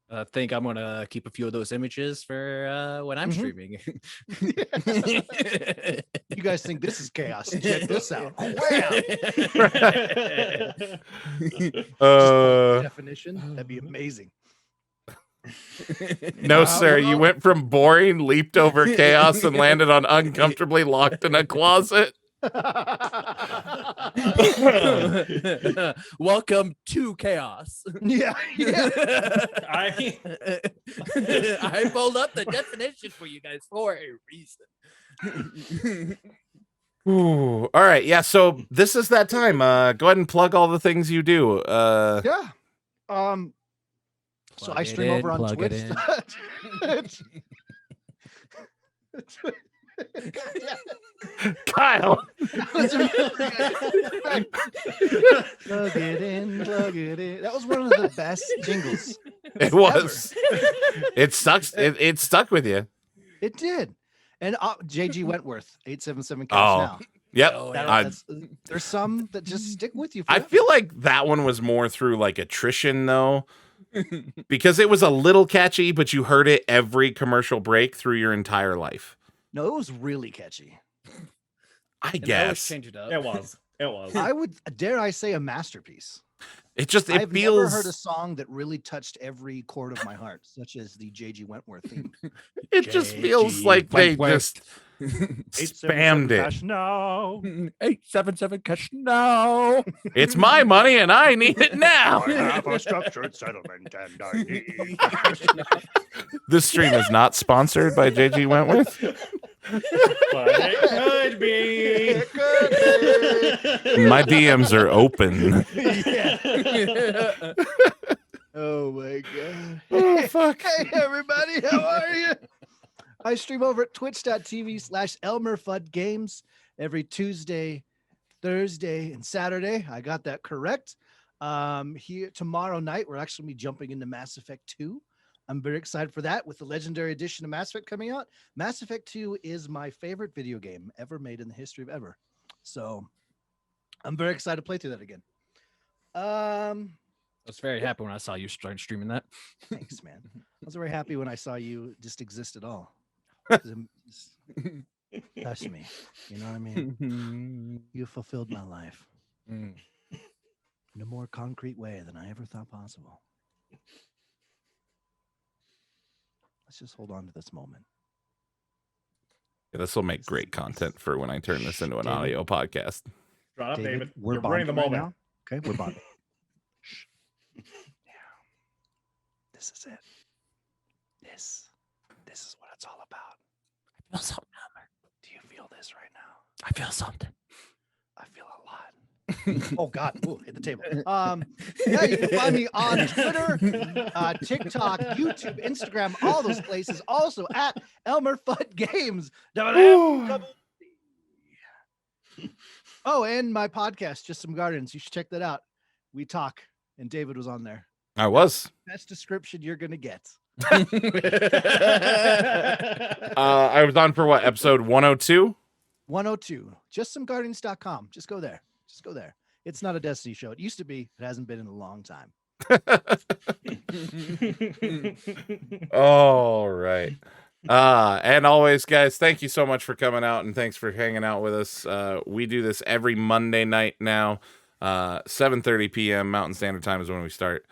I think I'm gonna keep a few of those images for when I'm streaming. You guys think this is chaos? Check this out. Wow. Definition. That'd be amazing. No, sir. You went from boring, leaped over chaos, and landed on uncomfortably locked in a closet. Welcome to chaos. Yeah. I pulled up the definition for you guys for a reason. Ooh. All right. Yeah. So this is that time. Go ahead and plug all the things you do. Yeah. So Plug I it stream in, over on plug it Twitch. in. Kyle. Plug it in, plug it in. That was one of the best jingles. It was. It sucks. It stuck with you. It did. And JG Wentworth, 877 cash Oh, now. yep. Oh, There's some that just stick with you. I Forever. feel like that one was more through like attrition though, because it was a little catchy, but you heard it every commercial break through your entire life. No, it was really catchy. I And they always guess change it up. It was. It was. I would dare I say a masterpiece. it just it I've feels. never heard a song that really touched every chord of my heart, such as the JG Wentworth theme. It just feels JG like they Wentworth. just spammed it. No. 877 cash now. It's my money and I need it now. Have a structured settlement and I need. This stream is not sponsored by JG Wentworth. But it could be. My DMs are open. Oh my god. Oh, fuck. Hey everybody, how are you? I stream over at twitch.tv/ElmmerFuddGames every Tuesday, Thursday, and Saturday. I got that correct. Here tomorrow night, we're actually gonna be jumping into Mass Effect 2. I'm very excited for that with the Legendary Edition of Mass Effect coming out. Mass Effect 2 is my favorite video game ever made in the history of ever. So I'm very excited to play through that again. I was very happy when I saw you start streaming that. Thanks, man. I was very happy when I saw you just exist at all. Just touched me. You know what I mean? You fulfilled my life Mm. in a more concrete way than I ever thought possible. Let's just hold on to this moment. Yeah, this will make great content for when I turn this into an David. audio podcast. Shut up, David. we're You're ruining the bonding right moment. now. Okay, we're bonding. Shh. Yeah. This is it. This is what it's all about. I feel something. Do you feel this right now? I feel something. I feel a lot. Oh God! Ooh, hit the table. Yeah, you can find me on Twitter, TikTok, YouTube, Instagram, all those places. Also at ElmmerFuddGames. Oh, and my podcast, Just Some Gardens. You should check that out. We talk, and David was on there. I was. Best description you're gonna get. I was on for what, episode 102? 102. JustSomeGardens.com. Just go there. Just go there. It's not a Destiny show. It used to be. It hasn't been in a long time. All right. And always, guys, thank you so much for coming out and thanks for hanging out with us. We do this every Monday night now. 7:30 p.m. Mountain Standard Time is when we start.